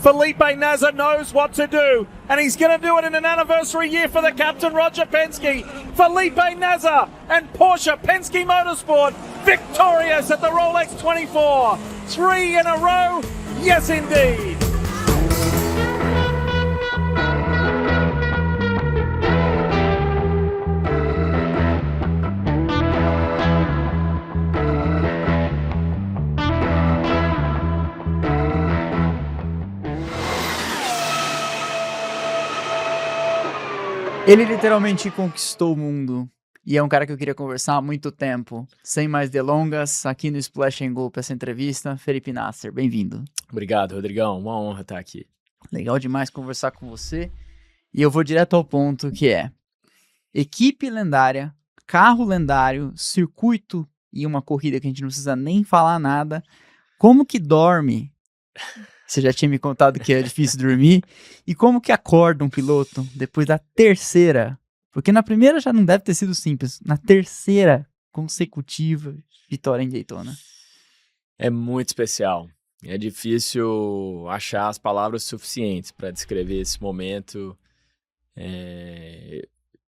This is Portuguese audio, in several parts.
Felipe Nasr knows what to do, and he's going to do it in an anniversary year for the captain, Roger Penske. Felipe Nasr and Porsche Penske Motorsport victorious at the Rolex 24. 3 in a row, yes indeed. Ele literalmente conquistou o mundo e é um cara que eu queria conversar há muito tempo. Sem mais delongas, aqui no Splash and Go para essa entrevista, Felipe Nasr, bem-vindo. Obrigado, Rodrigão, uma honra estar aqui. Legal demais conversar com você e eu vou direto ao ponto que é equipe lendária, carro lendário, circuito e uma corrida que a gente não precisa nem falar nada. Como que dorme? Você já tinha me contado que é difícil dormir. E como que acorda um piloto depois da terceira? Porque na primeira já não deve ter sido simples. Na terceira consecutiva vitória em Daytona. É muito especial. É difícil achar as palavras suficientes para descrever esse momento.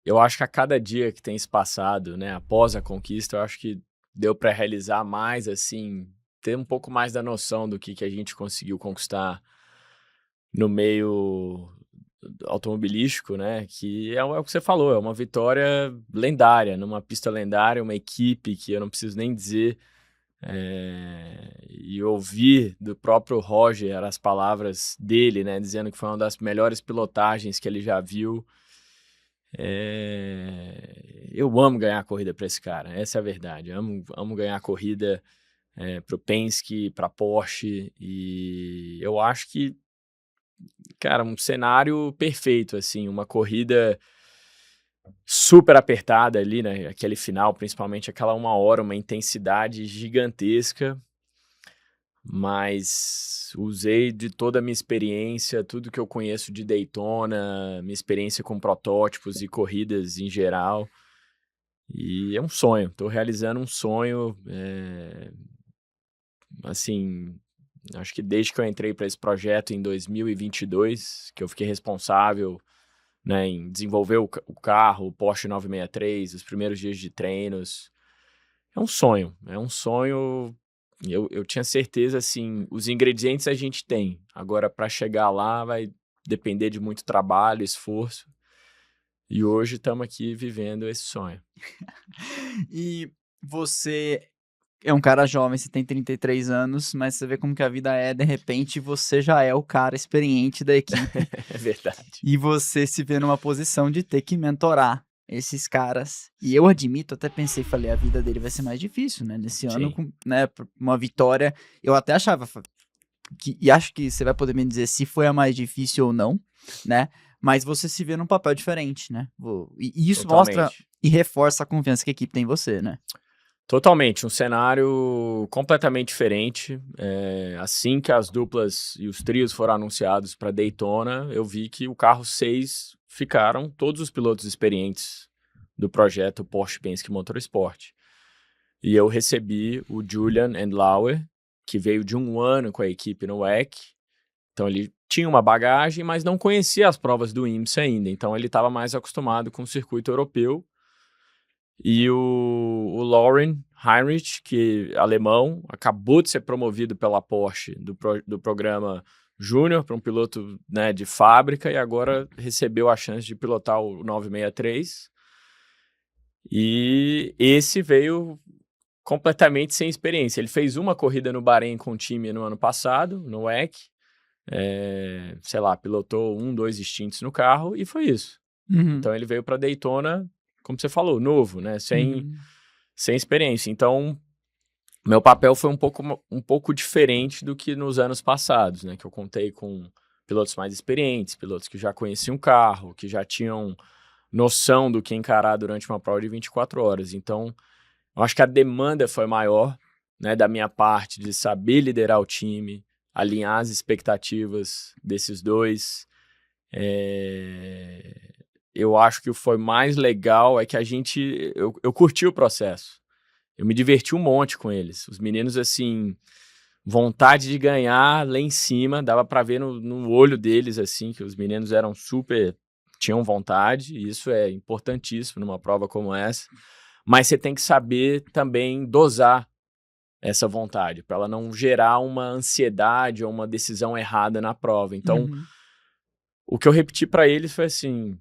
Eu acho que a cada dia que tem se passado, né, após a conquista, eu acho que deu para realizar mais, assim, ter um pouco mais da noção do que a gente conseguiu conquistar no meio automobilístico, né? Que é o que você falou, é uma vitória lendária, numa pista lendária, uma equipe que eu não preciso nem dizer, e ouvir do próprio Roger as palavras dele, né? Dizendo que foi uma das melhores pilotagens que ele já viu. Eu amo ganhar a corrida para esse cara, essa é a verdade. Amo ganhar a corrida para o Penske, para a Porsche, e eu acho que, cara, um cenário perfeito, assim, uma corrida super apertada ali, né, aquele final, principalmente aquela 1 hora, uma intensidade gigantesca, mas usei de toda a minha experiência, tudo que eu conheço de Daytona, minha experiência com protótipos e corridas em geral, e é um sonho, estou realizando um sonho, assim, acho que desde que eu entrei para esse projeto em 2022, que eu fiquei responsável, né, em desenvolver o carro, o Porsche 963, os primeiros dias de treinos. É um sonho. Eu tinha certeza, assim, os ingredientes a gente tem. Agora, para chegar lá, vai depender de muito trabalho, esforço. E hoje estamos aqui vivendo esse sonho. E você é um cara jovem, você tem 33 anos, mas você vê como que a vida é, de repente você já é o cara experiente da equipe. É verdade. E você se vê numa posição de ter que mentorar esses caras. E eu admito, até pensei, falei, a vida dele vai ser mais difícil, né? Nesse ano, né, uma vitória, eu até achava, e acho que você vai poder me dizer se foi a mais difícil ou não, né? Mas você se vê num papel diferente, né? E isso mostra e reforça a confiança que a equipe tem em você, né? Totalmente, um cenário completamente diferente. Assim que as duplas e os trios foram anunciados para Daytona, eu vi que o carro 6 ficaram todos os pilotos experientes do projeto Porsche Penske Motorsport. E eu recebi o Julian Andlauer, que veio de 1 ano com a equipe no WEC. Então ele tinha uma bagagem, mas não conhecia as provas do IMSA ainda. Então ele estava mais acostumado com o circuito europeu. E o Lauren Heinrich, que é alemão, acabou de ser promovido pela Porsche do programa Júnior para um piloto, né, de fábrica, e agora recebeu a chance de pilotar o 963. E esse veio completamente sem experiência. Ele fez uma corrida no Bahrein com o time no ano passado, no WEC. Sei lá, pilotou 2 stints no carro e foi isso. Então ele veio para Daytona, como você falou, novo, né? Sem experiência. Então, meu papel foi um pouco diferente do que nos anos passados, né? Que eu contei com pilotos mais experientes, pilotos que já conheciam o carro, que já tinham noção do que encarar durante uma prova de 24 horas. Então, eu acho que a demanda foi maior, né? Da minha parte, de saber liderar o time, alinhar as expectativas desses dois. Eu acho que o que foi mais legal é que eu curti o processo. Eu me diverti um monte com eles. Os meninos, assim, vontade de ganhar lá em cima, dava pra ver no olho deles, assim, que os meninos eram tinham vontade, e isso é importantíssimo numa prova como essa, mas você tem que saber também dosar essa vontade, para ela não gerar uma ansiedade ou uma decisão errada na prova. Então, o que eu repeti para eles foi assim,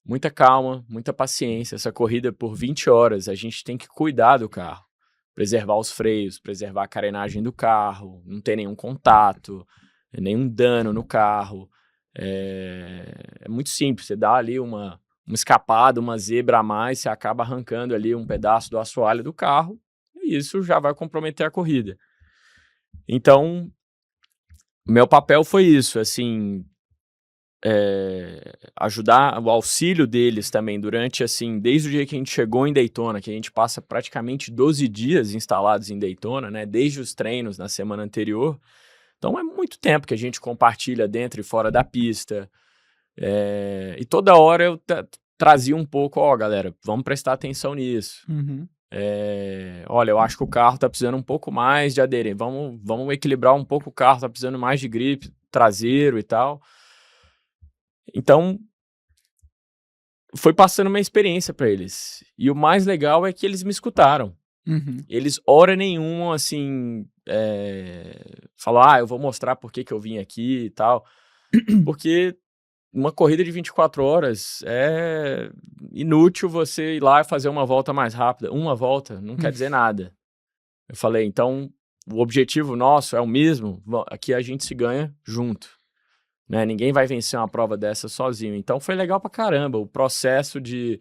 muita calma, muita paciência, essa corrida por 20 horas, a gente tem que cuidar do carro, preservar os freios, preservar a carenagem do carro, não ter nenhum contato, nenhum dano no carro. É muito simples, você dá ali uma escapada, uma zebra a mais, você acaba arrancando ali um pedaço do assoalho do carro, e isso já vai comprometer a corrida. Então, meu papel foi isso, assim, ajudar o auxílio deles também durante, assim, desde o dia que a gente chegou em Daytona, que a gente passa praticamente 12 dias instalados em Daytona, né, desde os treinos na semana anterior. Então é muito tempo que a gente compartilha dentro e fora da pista. E toda hora eu trazia um pouco, galera, vamos prestar atenção nisso. Olha, eu acho que o carro tá precisando um pouco mais de aderência, vamos equilibrar um pouco o carro, tá precisando mais de grip traseiro e tal. Então, foi passando uma experiência para eles. E o mais legal é que eles me escutaram. Eles, hora nenhuma, assim, falaram, eu vou mostrar por que eu vim aqui e tal. Porque uma corrida de 24 horas é inútil você ir lá e fazer uma volta mais rápida. Uma volta não quer dizer nada. Eu falei, então, o objetivo nosso é o mesmo, aqui a gente se ganha junto. Né? Ninguém vai vencer uma prova dessa sozinho. Então foi legal pra caramba o processo de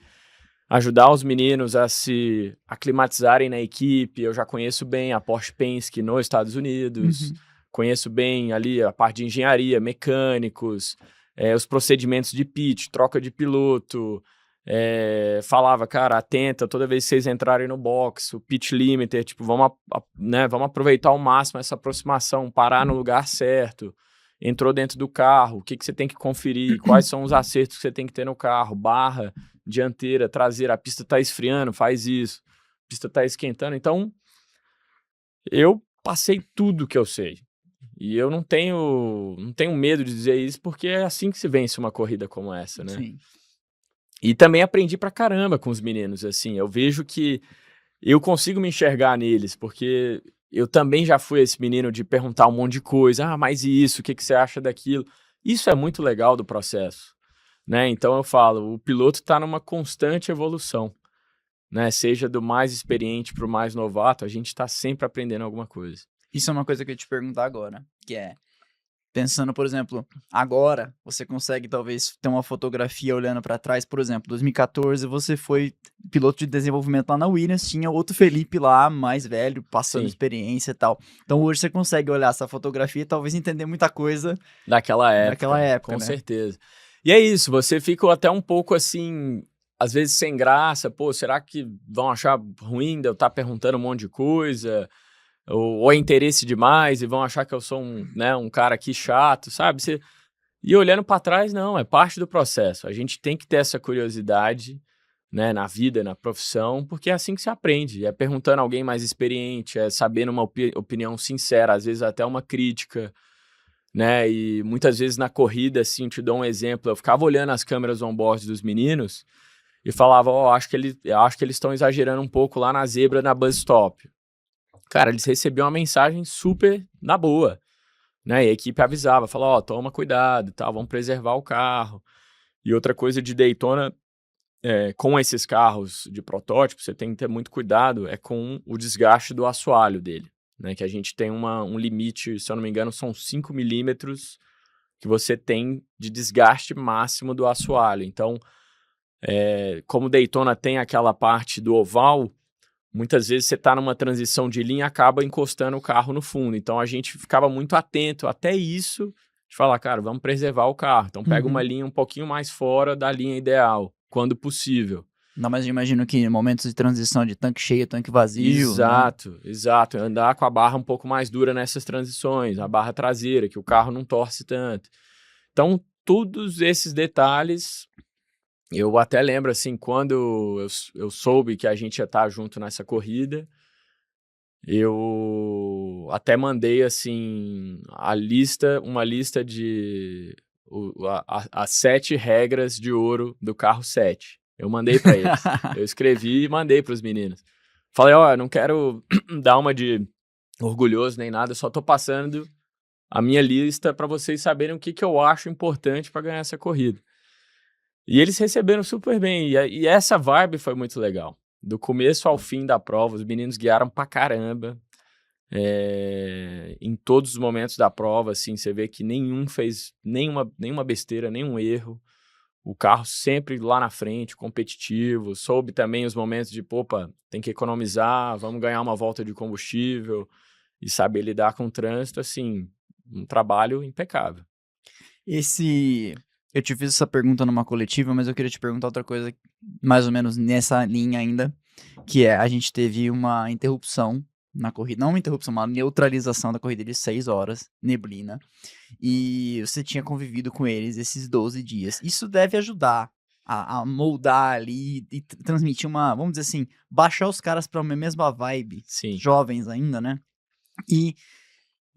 ajudar os meninos a se aclimatizarem na equipe. Eu já conheço bem a Porsche Penske nos Estados Unidos, conheço bem ali a parte de engenharia, mecânicos, os procedimentos de pit, troca de piloto. Falava, cara, atenta toda vez que vocês entrarem no box, o pit limiter, tipo, vamos aproveitar ao máximo essa aproximação, parar no lugar certo. Entrou dentro do carro, o que você tem que conferir, quais são os acertos que você tem que ter no carro, barra, dianteira, traseira, a pista tá esfriando, faz isso, a pista tá esquentando. Então, eu passei tudo que eu sei. E eu não tenho medo de dizer isso, porque é assim que se vence uma corrida como essa, né? Sim. E também aprendi pra caramba com os meninos, assim, eu vejo que eu consigo me enxergar neles, porque eu também já fui esse menino de perguntar um monte de coisa, mas e isso, o que você acha daquilo? Isso é muito legal do processo, né? Então eu falo, o piloto está numa constante evolução, né? Seja do mais experiente para o mais novato, a gente está sempre aprendendo alguma coisa. Isso é uma coisa que eu ia te perguntar agora, que é, pensando, por exemplo, agora você consegue talvez ter uma fotografia olhando para trás, por exemplo, 2014 você foi piloto de desenvolvimento lá na Williams, tinha outro Felipe lá, mais velho, passando experiência e tal. Então hoje você consegue olhar essa fotografia e talvez entender muita coisa daquela época, com né? certeza. E é isso, você fica até um pouco assim, às vezes sem graça, será que vão achar ruim de eu estar perguntando um monte de coisa? Ou é interesse demais e vão achar que eu sou um cara aqui chato, sabe? E olhando para trás, não, é parte do processo. A gente tem que ter essa curiosidade, né, na vida, na profissão, porque é assim que se aprende. É perguntando a alguém mais experiente, é sabendo uma opinião sincera, às vezes até uma crítica, né? E muitas vezes na corrida, assim, te dou um exemplo, eu ficava olhando as câmeras on-board dos meninos e falava, acho que eles estão exagerando um pouco lá na zebra, na bus stop. Cara, eles recebiam uma mensagem super na boa, né? E a equipe avisava, falava, toma cuidado e tal, vamos preservar o carro. E outra coisa de Daytona, com esses carros de protótipo, você tem que ter muito cuidado, com o desgaste do assoalho dele, né? Que a gente tem um limite, se eu não me engano, são 5 milímetros que você tem de desgaste máximo do assoalho. Então, como Daytona tem aquela parte do oval, muitas vezes você está numa transição de linha e acaba encostando o carro no fundo. Então, a gente ficava muito atento até isso, de falar, cara, vamos preservar o carro. Então, pega uma linha um pouquinho mais fora da linha ideal, quando possível. Não, mas eu imagino que em momentos de transição de tanque cheio, tanque vazio... Exato. Andar com a barra um pouco mais dura nessas transições, a barra traseira, que o carro não torce tanto. Então, todos esses detalhes... Eu até lembro, assim, quando eu soube que a gente ia estar junto nessa corrida, eu até mandei, assim, uma lista de as 7 regras de ouro do carro 7. Eu mandei para eles. Eu escrevi e mandei para os meninos. Falei, ó, não quero dar uma de orgulhoso nem nada, eu só tô passando a minha lista para vocês saberem o que eu acho importante para ganhar essa corrida. E eles receberam super bem, e essa vibe foi muito legal. Do começo ao fim da prova, os meninos guiaram pra caramba. Em todos os momentos da prova, assim, você vê que nenhum fez nenhuma besteira, nenhum erro. O carro sempre lá na frente, competitivo. Soube também os momentos de, opa, tem que economizar, vamos ganhar uma volta de combustível e saber lidar com o trânsito, assim, um trabalho impecável. Eu te fiz essa pergunta numa coletiva, mas eu queria te perguntar outra coisa, mais ou menos nessa linha ainda, que é, a gente teve uma interrupção na corrida, não uma interrupção, uma neutralização da corrida de 6 horas, neblina, e você tinha convivido com eles esses 12 dias. Isso deve ajudar a moldar ali e transmitir uma, vamos dizer assim, baixar os caras para uma mesma vibe, Sim. jovens ainda, né? E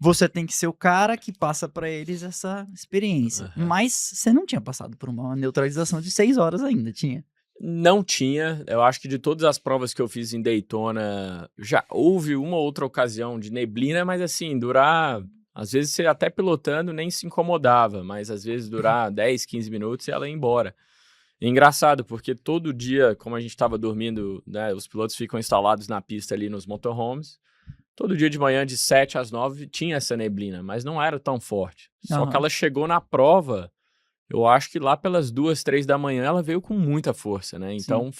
você tem que ser o cara que passa pra eles essa experiência. Uhum. Mas você não tinha passado por uma neutralização de 6 horas ainda, tinha? Não tinha. Eu acho que de todas as provas que eu fiz em Daytona, já houve uma ou outra ocasião de neblina, mas assim, durar... Às vezes você até pilotando nem se incomodava, mas às vezes durar 10, 15 minutos e ela ia embora. E engraçado, porque todo dia, como a gente estava dormindo, né, os pilotos ficam instalados na pista ali nos motorhomes, todo dia de manhã, de 7 às 9, tinha essa neblina, mas não era tão forte. Só que ela chegou na prova, eu acho que lá pelas 2, 3 da manhã, ela veio com muita força, né? Então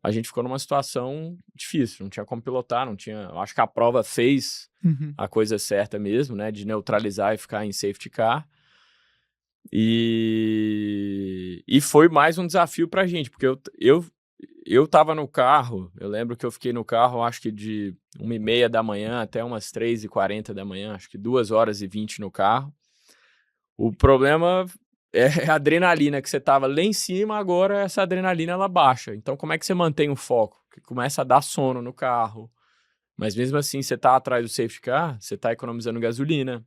a gente ficou numa situação difícil, não tinha como pilotar, não tinha... Eu acho que a prova fez a coisa certa mesmo, né? De neutralizar e ficar em safety car. E foi mais um desafio pra gente, porque eu tava no carro, eu lembro que eu fiquei no carro, acho que de 1h30 da manhã até umas 3h40 da manhã, acho que 2h20 no carro. O problema é a adrenalina que você tava lá em cima, agora essa adrenalina ela baixa. Então como é que você mantém o foco? Que começa a dar sono no carro. Mas mesmo assim, você tá atrás do safety car, você tá economizando gasolina,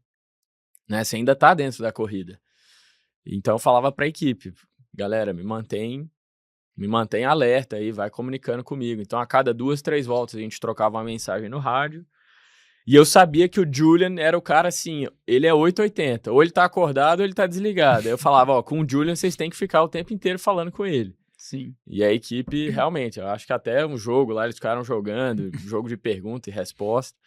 né? Você ainda tá dentro da corrida. Então eu falava pra equipe, galera, me mantém alerta aí, vai comunicando comigo. Então, a cada 2, 3 voltas, a gente trocava uma mensagem no rádio. E eu sabia que o Julian era o cara assim, ele é 880. Ou ele tá acordado ou ele tá desligado. Aí eu falava, ó, com o Julian vocês têm que ficar o tempo inteiro falando com ele. Sim. E a equipe, realmente, eu acho que até um jogo lá, eles ficaram jogando, jogo de pergunta e resposta.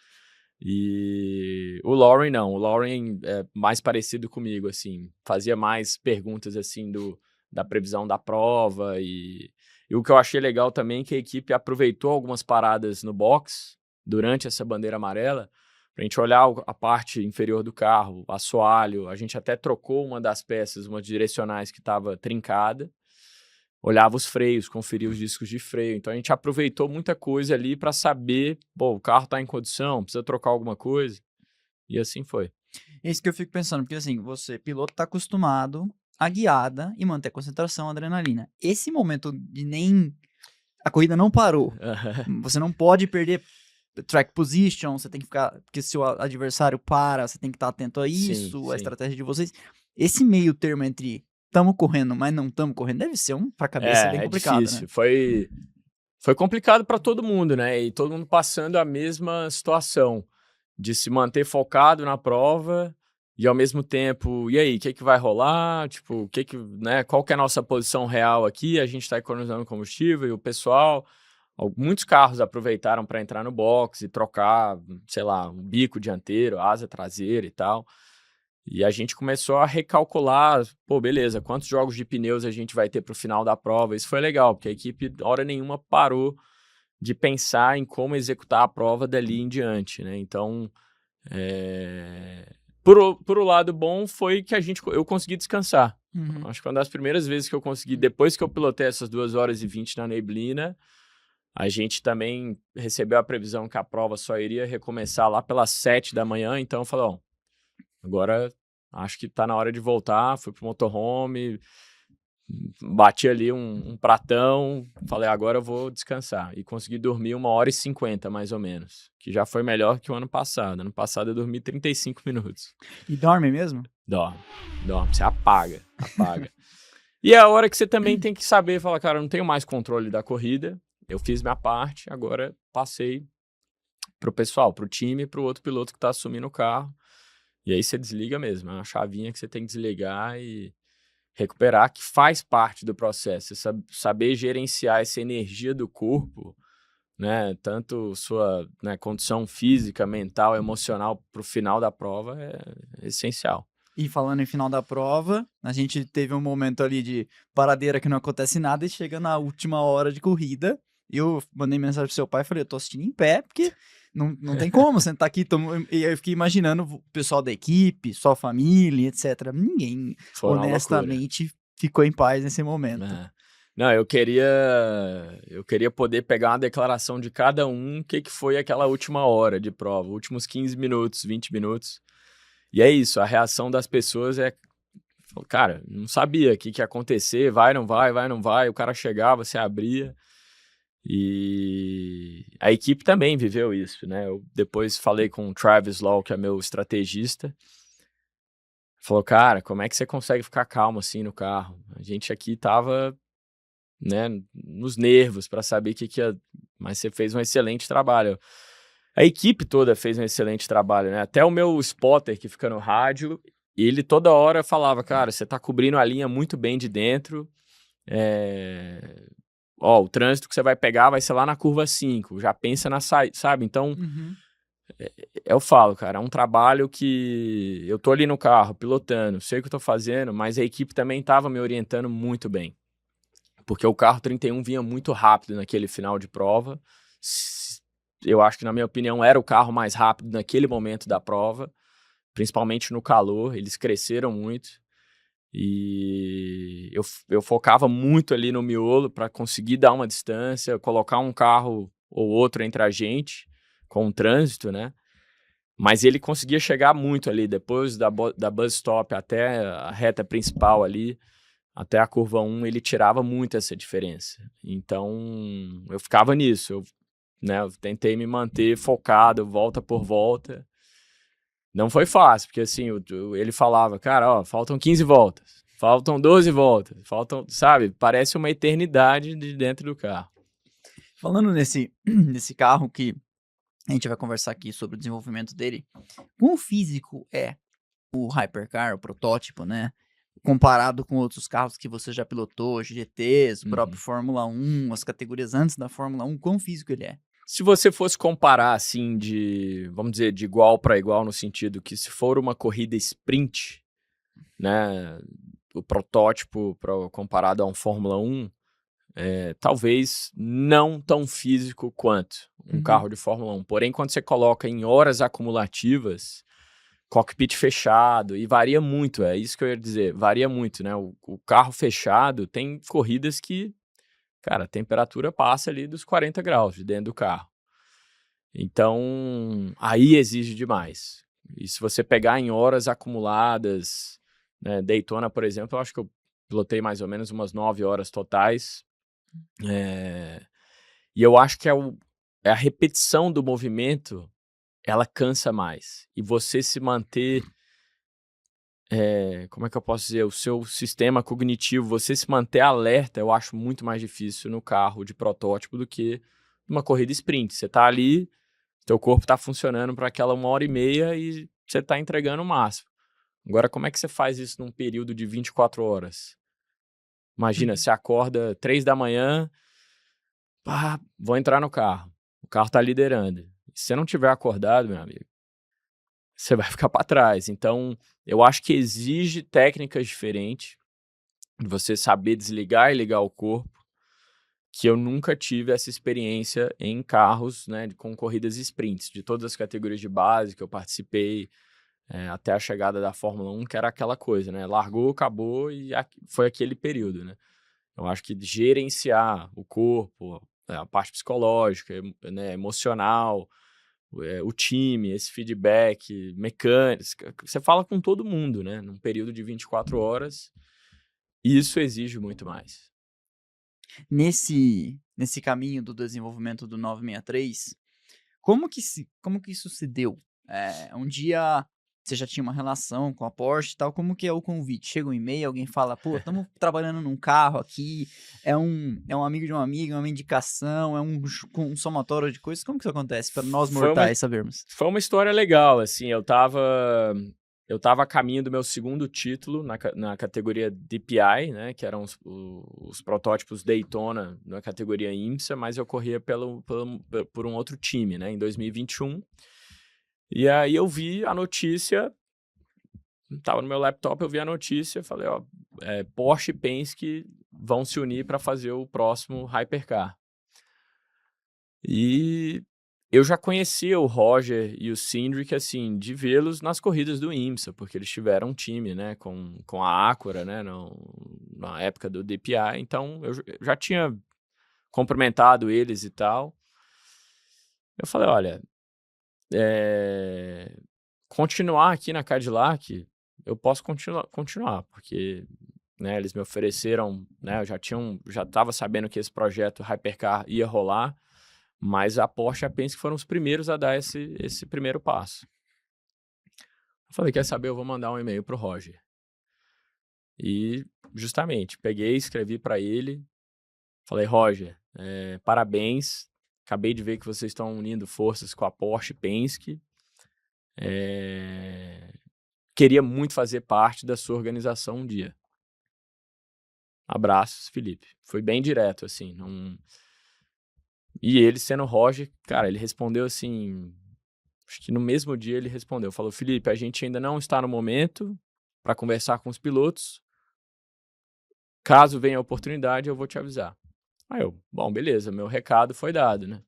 E o Lauren não, o Lauren é mais parecido comigo, assim, fazia mais perguntas, assim, da previsão da prova e o que eu achei legal também é que a equipe aproveitou algumas paradas no box durante essa bandeira amarela pra gente olhar a parte inferior do carro, o assoalho, a gente até trocou uma das peças, uma direcionais que estava trincada, olhava os freios, conferia os discos de freio, então a gente aproveitou muita coisa ali para saber, pô, o carro tá em condição, precisa trocar alguma coisa, e assim foi. É isso que eu fico pensando, porque assim, você, piloto, tá acostumado a guiada e manter a concentração, a adrenalina. Esse momento de nem... A corrida não parou. Você não pode perder track position, você tem que ficar... Porque se o adversário para, você tem que estar atento a isso, Sim, a estratégia de vocês. Esse meio termo entre tamo correndo, mas não tamo correndo, deve ser pra cabeça bem complicado, difícil. né? Foi complicado para todo mundo, né? E todo mundo passando a mesma situação de se manter focado na prova e ao mesmo tempo, e aí, o que que vai rolar? Tipo, né? Qual que é a nossa posição real aqui? A gente está economizando combustível e o pessoal, muitos carros aproveitaram para entrar no box e trocar, sei lá, um bico dianteiro, asa traseira e tal. E a gente começou a recalcular, pô, beleza, quantos jogos de pneus a gente vai ter para o final da prova. Isso foi legal, porque a equipe, hora nenhuma, parou de pensar em como executar a prova dali em diante, né? Então, por o lado bom, foi que eu consegui descansar. Acho que uma das primeiras vezes que eu consegui, depois que eu pilotei essas 2h20 na neblina, a gente também recebeu a previsão que a prova só iria recomeçar lá pelas 7 da manhã, então eu falei, ó, agora acho que tá na hora de voltar, fui pro motorhome, bati ali um pratão, falei, agora eu vou descansar. E consegui dormir 1h50, mais ou menos, que já foi melhor que o ano passado. Ano passado eu dormi 35 minutos. E dorme mesmo? Dorme, você apaga. E é a hora que você também tem que saber, falar, cara, eu não tenho mais controle da corrida, eu fiz minha parte, agora passei pro pessoal, pro time, pro outro piloto que tá assumindo o carro. E aí você desliga mesmo, é uma chavinha que você tem que desligar e recuperar, que faz parte do processo. Você saber gerenciar essa energia do corpo, né, tanto sua, né, condição física, mental, emocional pro final da prova é essencial. E falando em final da prova, a gente teve um momento ali de paradeira que não acontece nada e chega na última hora de corrida. Eu mandei mensagem pro seu pai e falei, eu tô assistindo em pé, porque não tem como sentar aqui. E eu fiquei imaginando o pessoal da equipe, sua família, etc. Ninguém, Foi uma honestamente, ficou em paz nesse momento. Não, eu queria poder pegar uma declaração de cada um, o que foi aquela última hora de prova, últimos 15 minutos, 20 minutos. E é isso, a reação das pessoas é, cara, não sabia o que ia acontecer, vai, não vai, o cara chegava, você abria. E a equipe também viveu isso, né? Eu depois falei com o Travis Law, que é meu estrategista, falou, cara, como é que você consegue ficar calmo assim no carro? A gente aqui tava, né, nos nervos para saber o que ia... Mas você fez um excelente trabalho. A equipe toda fez um excelente trabalho, né? Até o meu spotter que fica no rádio, ele toda hora falava, cara, você tá cobrindo a linha muito bem de dentro, o trânsito que você vai pegar vai ser lá na curva 5, já pensa na saída, sabe? Então, eu falo, cara, é um trabalho que eu tô ali no carro, pilotando, sei o que eu tô fazendo, mas a equipe também tava me orientando muito bem. Porque o carro 31 vinha muito rápido naquele final de prova. Eu acho que, na minha opinião, era o carro mais rápido naquele momento da prova, principalmente no calor, eles cresceram muito. E eu focava muito ali no miolo para conseguir dar uma distância, colocar um carro ou outro entre a gente, com o trânsito, né? Mas ele conseguia chegar muito ali, depois da bus stop até a reta principal ali, até a curva 1, ele tirava muito essa diferença. Então, eu ficava nisso, eu tentei me manter focado, volta por volta. Não foi fácil, porque assim, ele falava, cara, ó, faltam 15 voltas, faltam 12 voltas, sabe, parece uma eternidade de dentro do carro. Falando nesse carro que a gente vai conversar aqui sobre o desenvolvimento dele, quão físico é o Hypercar, o protótipo, né? Comparado com outros carros que você já pilotou, GTs, o próprio Fórmula 1, as categorias antes da Fórmula 1, quão físico ele é? Se você fosse comparar, assim, vamos dizer, de igual para igual, no sentido que se for uma corrida sprint, né, o protótipo comparado a um Fórmula 1, talvez não tão físico quanto um carro de Fórmula 1. Porém, quando você coloca em horas acumulativas, cockpit fechado, e varia muito, é isso que eu ia dizer, varia muito, né? O carro fechado tem corridas que, cara, a temperatura passa ali dos 40 graus de dentro do carro. Então, aí exige demais. E se você pegar em horas acumuladas, né, Daytona, por exemplo, eu acho que eu pilotei mais ou menos umas 9 horas totais. E eu acho que a repetição do movimento, ela cansa mais. E você se manter, como é que eu posso dizer, o seu sistema cognitivo, você se manter alerta, eu acho muito mais difícil no carro de protótipo do que numa corrida sprint. Você tá ali, teu corpo tá funcionando para aquela 1h30 e você tá entregando o máximo. Agora, como é que você faz isso num período de 24 horas? Imagina, você acorda 3 da manhã, vou entrar no carro. O carro tá liderando. Se você não tiver acordado, meu amigo, você vai ficar para trás. Então, eu acho que exige técnicas diferentes de você saber desligar e ligar o corpo, que eu nunca tive essa experiência em carros, né, com corridas sprints, de todas as categorias de base que eu participei, até a chegada da Fórmula 1, que era aquela coisa, né, largou, acabou e foi aquele período, né. Eu acho que gerenciar o corpo, a parte psicológica, né, emocional, o time, esse feedback, mecânico, você fala com todo mundo, né, num período de 24 horas, isso exige muito mais. Nesse caminho do desenvolvimento do 963, como que isso se deu? Um dia você já tinha uma relação com a Porsche e tal, como que é o convite? Chega um e-mail, alguém fala, pô, estamos trabalhando num carro aqui, é um amigo de um amigo, é uma indicação, é um somatório de coisas, como que isso acontece para nós Foi uma mortais sabermos? Foi uma história legal, assim, eu tava a caminho do meu segundo título na categoria DPI, né, que eram os protótipos Daytona na categoria IMSA, mas eu corria por um outro time, né, em 2021. E aí eu vi a notícia, tava no meu laptop, eu vi a notícia, falei, ó, Porsche e Penske vão se unir para fazer o próximo Hypercar. E eu já conhecia o Roger e o Cindric, assim, de vê-los nas corridas do IMSA, porque eles tiveram um time, né, com a Acura, né, na época do DPI, então eu já tinha cumprimentado eles e tal. Eu falei, olha, continuar aqui na Cadillac, eu posso continuar, porque, né, eles me ofereceram, né, eu já estava sabendo que esse projeto Hypercar ia rolar, mas a Porsche e a Penske foram os primeiros a dar esse primeiro passo. Eu falei, quer saber, eu vou mandar um e-mail pro Roger. E, justamente, peguei, escrevi para ele, falei, Roger, parabéns, acabei de ver que vocês estão unindo forças com a Porsche e Penske, queria muito fazer parte da sua organização um dia. Abraços, Felipe. Foi bem direto, assim, não... E ele, sendo Roger, cara, ele respondeu assim, acho que no mesmo dia ele respondeu, falou, Felipe, a gente ainda não está no momento para conversar com os pilotos, caso venha a oportunidade eu vou te avisar. Aí eu, bom, beleza, meu recado foi dado, né?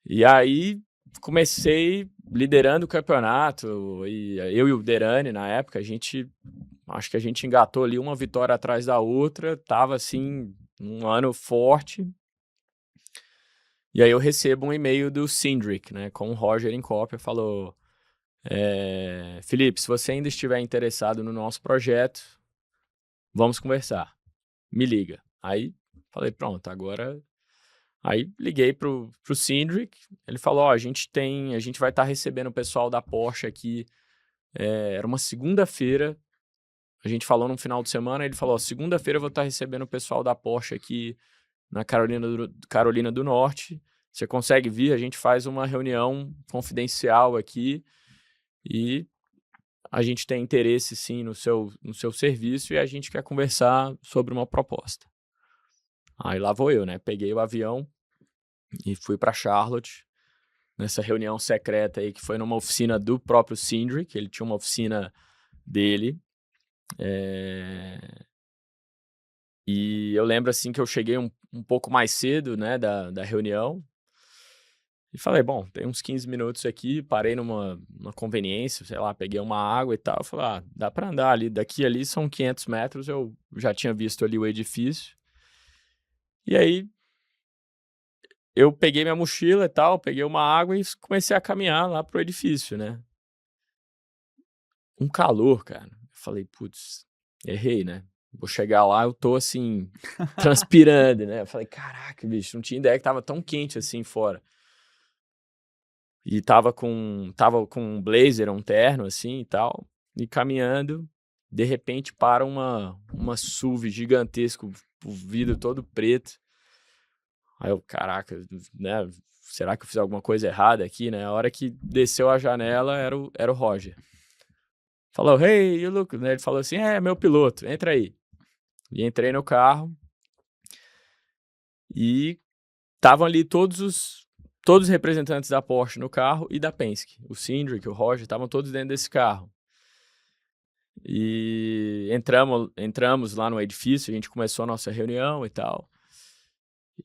E aí comecei liderando o campeonato, e eu e o Derani, na época, acho que a gente engatou ali uma vitória atrás da outra, tava assim, um ano forte. E aí eu recebo um e-mail do Cindric, né, com o Roger em cópia, falou, Felipe, se você ainda estiver interessado no nosso projeto, vamos conversar, me liga. Aí falei, pronto, agora... Aí liguei pro Cindric, ele falou, a gente vai estar recebendo o pessoal da Porsche aqui, era uma segunda-feira, a gente falou no final de semana, ele falou, segunda-feira eu vou estar recebendo o pessoal da Porsche aqui na Carolina do Norte, você consegue vir, a gente faz uma reunião confidencial aqui e a gente tem interesse sim no seu serviço e a gente quer conversar sobre uma proposta. Aí lá vou eu, né? Peguei o avião e fui para Charlotte, nessa reunião secreta aí que foi numa oficina do próprio Cindric, ele tinha uma oficina dele. E eu lembro assim que eu cheguei um pouco mais cedo, né, da reunião, e falei, bom, tem uns 15 minutos aqui, parei numa conveniência, sei lá, peguei uma água e tal, falei, dá pra andar ali, daqui ali são 500 metros, eu já tinha visto ali o edifício. E aí, eu peguei minha mochila e tal, peguei uma água e comecei a caminhar lá pro edifício, né. Um calor, cara, eu falei, putz, errei, né. Vou chegar lá, eu tô assim, transpirando, né? Eu falei, caraca, bicho, não tinha ideia que tava tão quente assim fora. E tava com um blazer, um terno assim e tal, e caminhando, de repente para uma SUV gigantesco, o vidro todo preto. Aí eu, caraca, né? Será que eu fiz alguma coisa errada aqui, né? A hora que desceu a janela era o Roger. Falou, hey, you look, né? Ele falou assim, meu piloto, entra aí. E entrei no carro e estavam ali todos os representantes da Porsche no carro e da Penske. O Cindric, o Roger, estavam todos dentro desse carro. E entramos lá no edifício, a gente começou a nossa reunião e tal.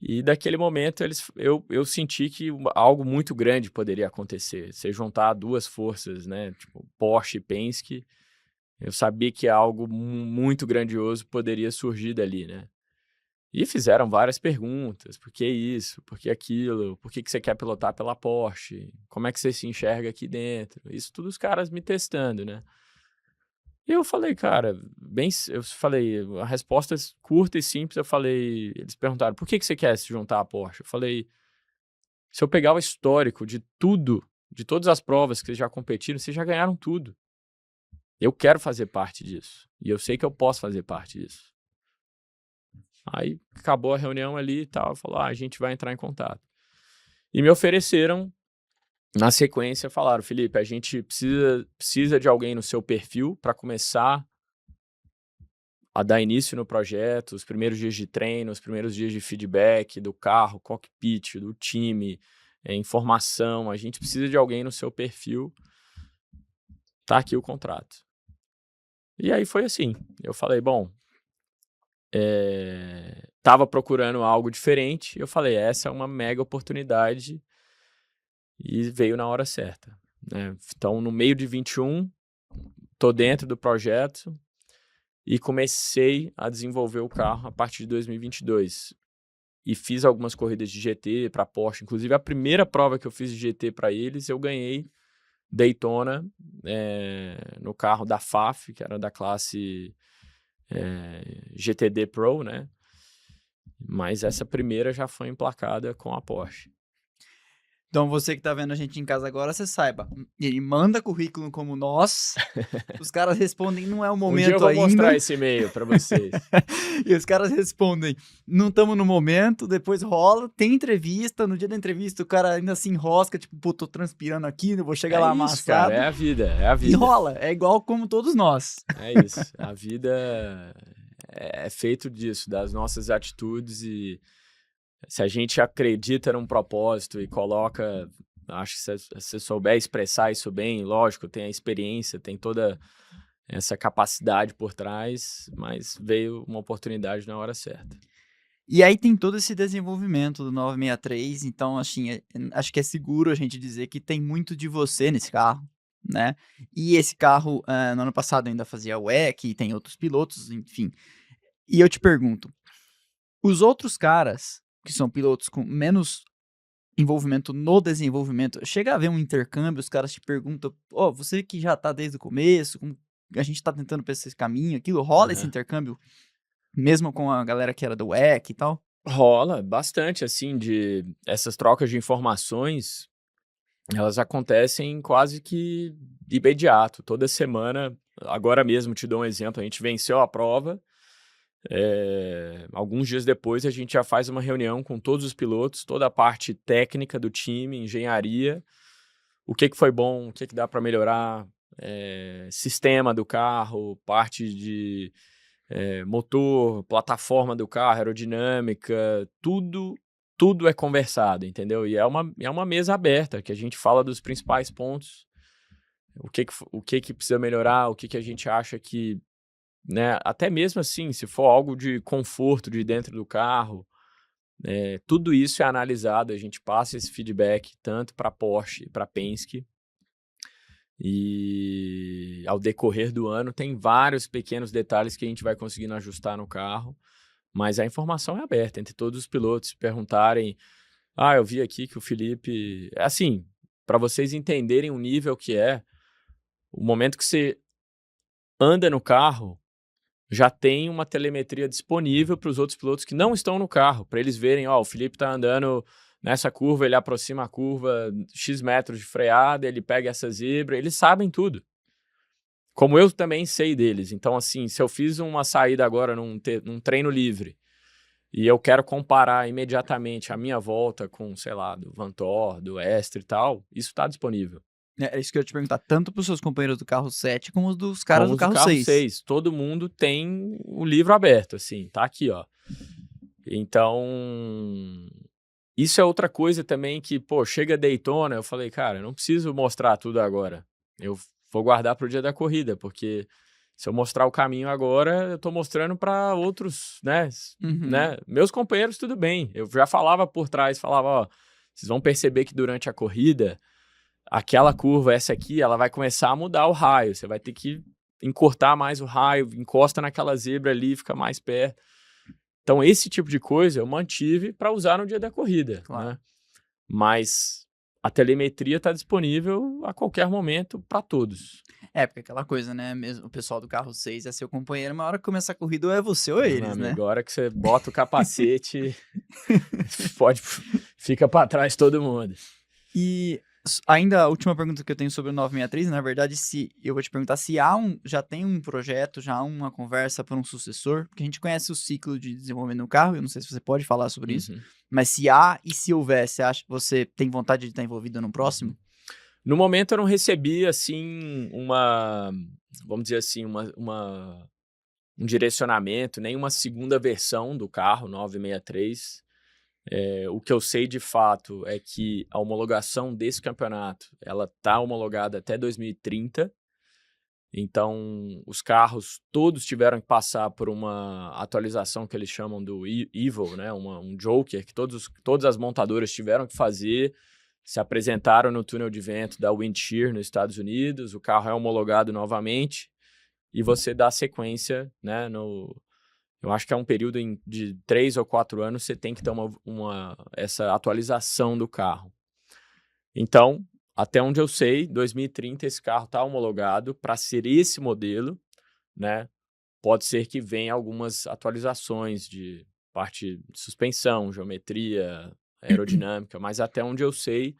E daquele momento eu senti que algo muito grande poderia acontecer. Se juntar duas forças, né, tipo Porsche e Penske, eu sabia que algo muito grandioso poderia surgir dali, né? E fizeram várias perguntas, por que isso, por que aquilo, por que você quer pilotar pela Porsche, como é que você se enxerga aqui dentro, isso tudo os caras me testando, né? E eu falei, cara, eu falei, a resposta curta e simples, eu falei, eles perguntaram, por que você quer se juntar à Porsche? Eu falei, se eu pegar o histórico de tudo, de todas as provas que vocês já competiram, vocês já ganharam tudo. Eu quero fazer parte disso. E eu sei que eu posso fazer parte disso. Aí acabou a reunião ali e tal, falou, a gente vai entrar em contato. E me ofereceram, na sequência, falaram, Felipe, a gente precisa de alguém no seu perfil para começar a dar início no projeto, os primeiros dias de treino, os primeiros dias de feedback do carro, cockpit, do time, informação. A gente precisa de alguém no seu perfil. Tá aqui o contrato. E aí foi assim. Eu falei, bom, tava procurando algo diferente. Eu falei, essa é uma mega oportunidade e veio na hora certa, né? Então, no meio de 21, tô dentro do projeto. E comecei a desenvolver o carro a partir de 2022. E fiz algumas corridas de GT para Porsche. Inclusive, a primeira prova que eu fiz de GT para eles, eu ganhei Daytona no carro da FAF, que era da classe GTD Pro, né? Mas essa primeira já foi emplacada com a Porsche. Então, você que tá vendo a gente em casa agora, você saiba. Ele manda currículo como nós, os caras respondem, não é o momento ainda. Um dia eu vou mostrar esse e-mail para vocês. E os caras respondem, não estamos no momento, depois rola, tem entrevista, no dia da entrevista o cara ainda se enrosca, tipo, pô, tô transpirando aqui, não vou chegar lá amassado. Cara, é a vida, é a vida. E rola, é igual como todos nós. É isso, a vida é feito disso, das nossas atitudes e... Se a gente acredita num propósito e coloca, acho que se você souber expressar isso bem, lógico, tem a experiência, tem toda essa capacidade por trás, mas veio uma oportunidade na hora certa. E aí tem todo esse desenvolvimento do 963, então assim, acho que é seguro a gente dizer que tem muito de você nesse carro, né? E esse carro, no ano passado ainda fazia WEC, tem outros pilotos, enfim. E eu te pergunto, os outros caras que são pilotos com menos envolvimento no desenvolvimento, chega a haver um intercâmbio, os caras te perguntam, você que já tá desde o começo, como a gente tá tentando pensar esse caminho, aquilo, rola esse intercâmbio, mesmo com a galera que era do WEC e tal? Rola bastante, assim, essas trocas de informações, elas acontecem quase que de imediato, toda semana. Agora mesmo, te dou um exemplo, a gente venceu a prova, alguns dias depois a gente já faz uma reunião com todos os pilotos, toda a parte técnica do time, engenharia, o que foi bom, o que dá para melhorar, sistema do carro, parte de motor, plataforma do carro, aerodinâmica, tudo é conversado, entendeu? E é uma mesa aberta, que a gente fala dos principais pontos, o que precisa melhorar, o que a gente acha que, né, até mesmo assim, se for algo de conforto de dentro do carro, tudo isso é analisado, a gente passa esse feedback tanto para Porsche e para Penske, e ao decorrer do ano tem vários pequenos detalhes que a gente vai conseguindo ajustar no carro, mas a informação é aberta entre todos os pilotos, perguntarem, eu vi aqui que o Felipe, assim, para vocês entenderem o nível que o momento que você anda no carro, já tem uma telemetria disponível para os outros pilotos que não estão no carro, para eles verem, o Felipe está andando nessa curva, ele aproxima a curva X metros de freada, ele pega essa zebra, eles sabem tudo. Como eu também sei deles. Então, assim, se eu fiz uma saída agora num treino livre e eu quero comparar imediatamente a minha volta com, sei lá, do Vanthoor, do Estre e tal, isso está disponível. É isso que eu ia te perguntar, tanto para os seus companheiros do carro 7 como os dos caras do carro 6. Todo mundo tem o livro aberto, assim, tá aqui, ó. Então, isso é outra coisa também que, chega Daytona, eu falei, cara, eu não preciso mostrar tudo agora. Eu vou guardar pro dia da corrida, porque se eu mostrar o caminho agora, eu tô mostrando para outros, né? Meus companheiros, tudo bem. Eu já falava por trás, vocês vão perceber que durante a corrida, aquela curva, essa aqui, ela vai começar a mudar o raio. Você vai ter que encurtar mais o raio, encosta naquela zebra ali, fica mais perto. Então, esse tipo de coisa eu mantive para usar no dia da corrida. Claro. Né? Mas a telemetria está disponível a qualquer momento para todos. Porque aquela coisa, né? Mesmo o pessoal do carro 6 é seu companheiro, mas a hora que começar a corrida ou é você ou eles, né? Agora que você bota o capacete, fica para trás todo mundo. E ainda a última pergunta que eu tenho sobre o 963, na verdade, eu vou te perguntar se já tem um projeto, já há uma conversa para um sucessor, porque a gente conhece o ciclo de desenvolvimento do carro, eu não sei se você pode falar sobre isso, mas se há e se houver, você tem vontade de estar envolvido no próximo? No momento eu não recebi, assim, vamos dizer assim, um direcionamento, nem uma segunda versão do carro 963. O que eu sei de fato é que a homologação desse campeonato, ela está homologada até 2030. Então, os carros todos tiveram que passar por uma atualização que eles chamam do Evo, né? Um Joker, que todas as montadoras tiveram que fazer. Se apresentaram no túnel de vento da Windshear nos Estados Unidos, o carro é homologado novamente e você dá sequência, né? Eu acho que é um período de 3 ou 4 anos, você tem que ter essa atualização do carro. Então, até onde eu sei, 2030 esse carro está homologado para ser esse modelo, né? Pode ser que venha algumas atualizações de parte de suspensão, geometria, aerodinâmica, mas até onde eu sei,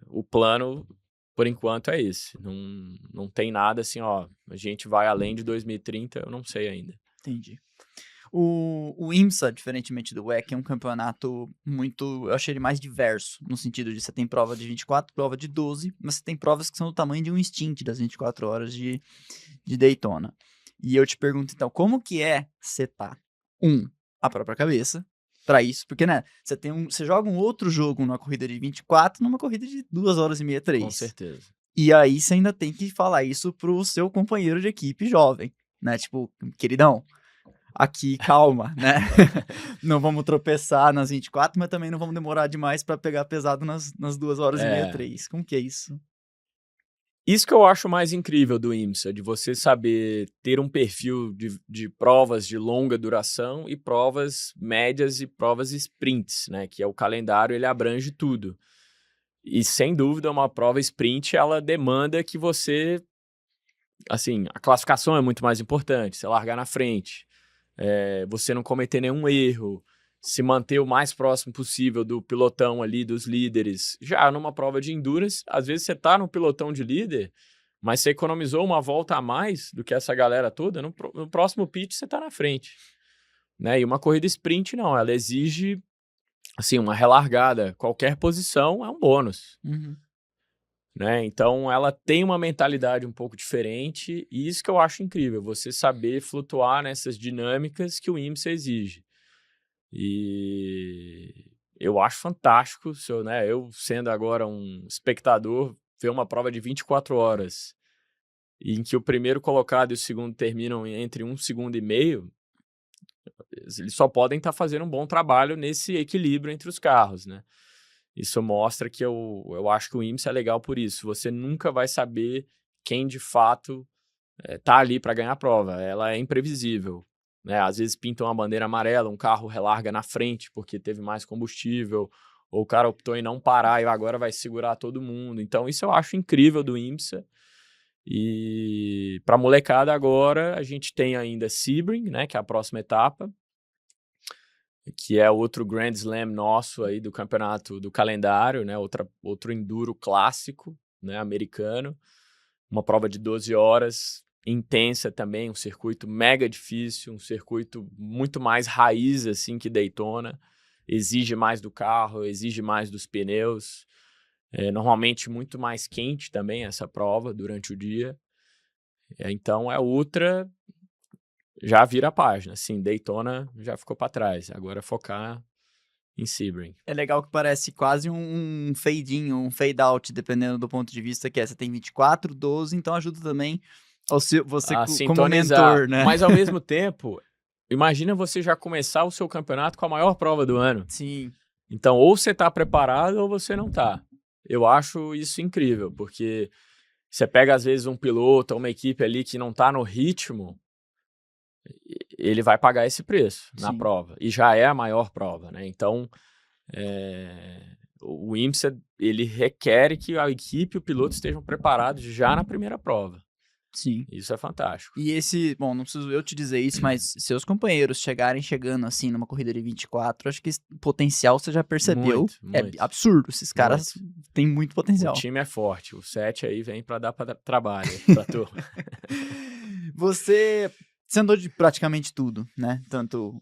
o plano, por enquanto, é esse. Não tem nada assim, ó, a gente vai além de 2030, eu não sei ainda. Entendi. O IMSA, diferentemente do WEC, é um campeonato eu achei ele mais diverso, no sentido de você tem prova de 24, prova de 12, mas você tem provas que são do tamanho de um stint das 24 horas de Daytona. E eu te pergunto, então, como que é setar, a própria cabeça para isso? Porque, né, você joga um outro jogo numa corrida de 24, numa corrida de 2 horas e meia, 3. Com certeza. E aí você ainda tem que falar isso pro seu companheiro de equipe jovem, né? Tipo, queridão, aqui, calma, né? Não vamos tropeçar nas 24, mas também não vamos demorar demais para pegar pesado nas 2 horas e meia, 3. Como que é isso? Isso que eu acho mais incrível do IMSA, de você saber ter um perfil de provas de longa duração e provas médias e provas sprints, né? Que é o calendário, ele abrange tudo. E, sem dúvida, uma prova sprint, ela demanda que você... Assim, a classificação é muito mais importante, você largar na frente, você não cometer nenhum erro, se manter o mais próximo possível do pilotão ali, dos líderes. Já numa prova de endurance, às vezes você tá no pilotão de líder, mas você economizou uma volta a mais do que essa galera toda, no próximo pit você tá na frente. Né? E uma corrida sprint não, ela exige assim, uma relargada. Qualquer posição é um bônus. Né? Então ela tem uma mentalidade um pouco diferente, e isso que eu acho incrível, você saber flutuar nessas dinâmicas que o IMSA exige. E eu acho fantástico, eu sendo agora um espectador, ver uma prova de 24 horas em que o primeiro colocado e o segundo terminam entre 1,5 segundos, eles só podem estar fazendo um bom trabalho nesse equilíbrio entre os carros, né? Isso mostra que eu acho que o IMSA é legal por isso. Você nunca vai saber quem de fato tá ali para ganhar a prova. Ela é imprevisível. Né? Às vezes pintam uma bandeira amarela, um carro relarga na frente porque teve mais combustível, ou o cara optou em não parar e agora vai segurar todo mundo. Então isso eu acho incrível do IMSA. E para molecada agora a gente tem ainda Sebring, né, que é a próxima etapa, que é outro Grand Slam nosso aí do campeonato, do calendário, né, outro enduro clássico, né, americano, uma prova de 12 horas, intensa também, um circuito mega difícil, um circuito muito mais raiz assim que Daytona, exige mais do carro, exige mais dos pneus, normalmente muito mais quente também essa prova durante o dia, então outra já vira a página, assim, Daytona já ficou para trás, agora é focar em Sebring. É legal que parece quase um fade-in, um fade-out, dependendo do ponto de vista que você tem 24, 12, então ajuda também você como mentor, né? Mas ao mesmo tempo, imagina você já começar o seu campeonato com a maior prova do ano. Sim. Então, ou você tá preparado ou você não tá. Eu acho isso incrível, porque você pega às vezes um piloto ou uma equipe ali que não tá no ritmo, ele vai pagar esse preço na prova. E já é a maior prova, né? Então, O IMSA, ele requer que a equipe e o piloto estejam preparados já na primeira prova. Sim. Isso é fantástico. E bom, não preciso eu te dizer isso, mas seus companheiros chegando assim numa corrida de 24, acho que esse potencial você já percebeu. Muito, É muito. absurdo, esses caras têm muito potencial. O time é forte, o 7 aí vem pra dar trabalho pra turma. Você andou de praticamente tudo, né? Tanto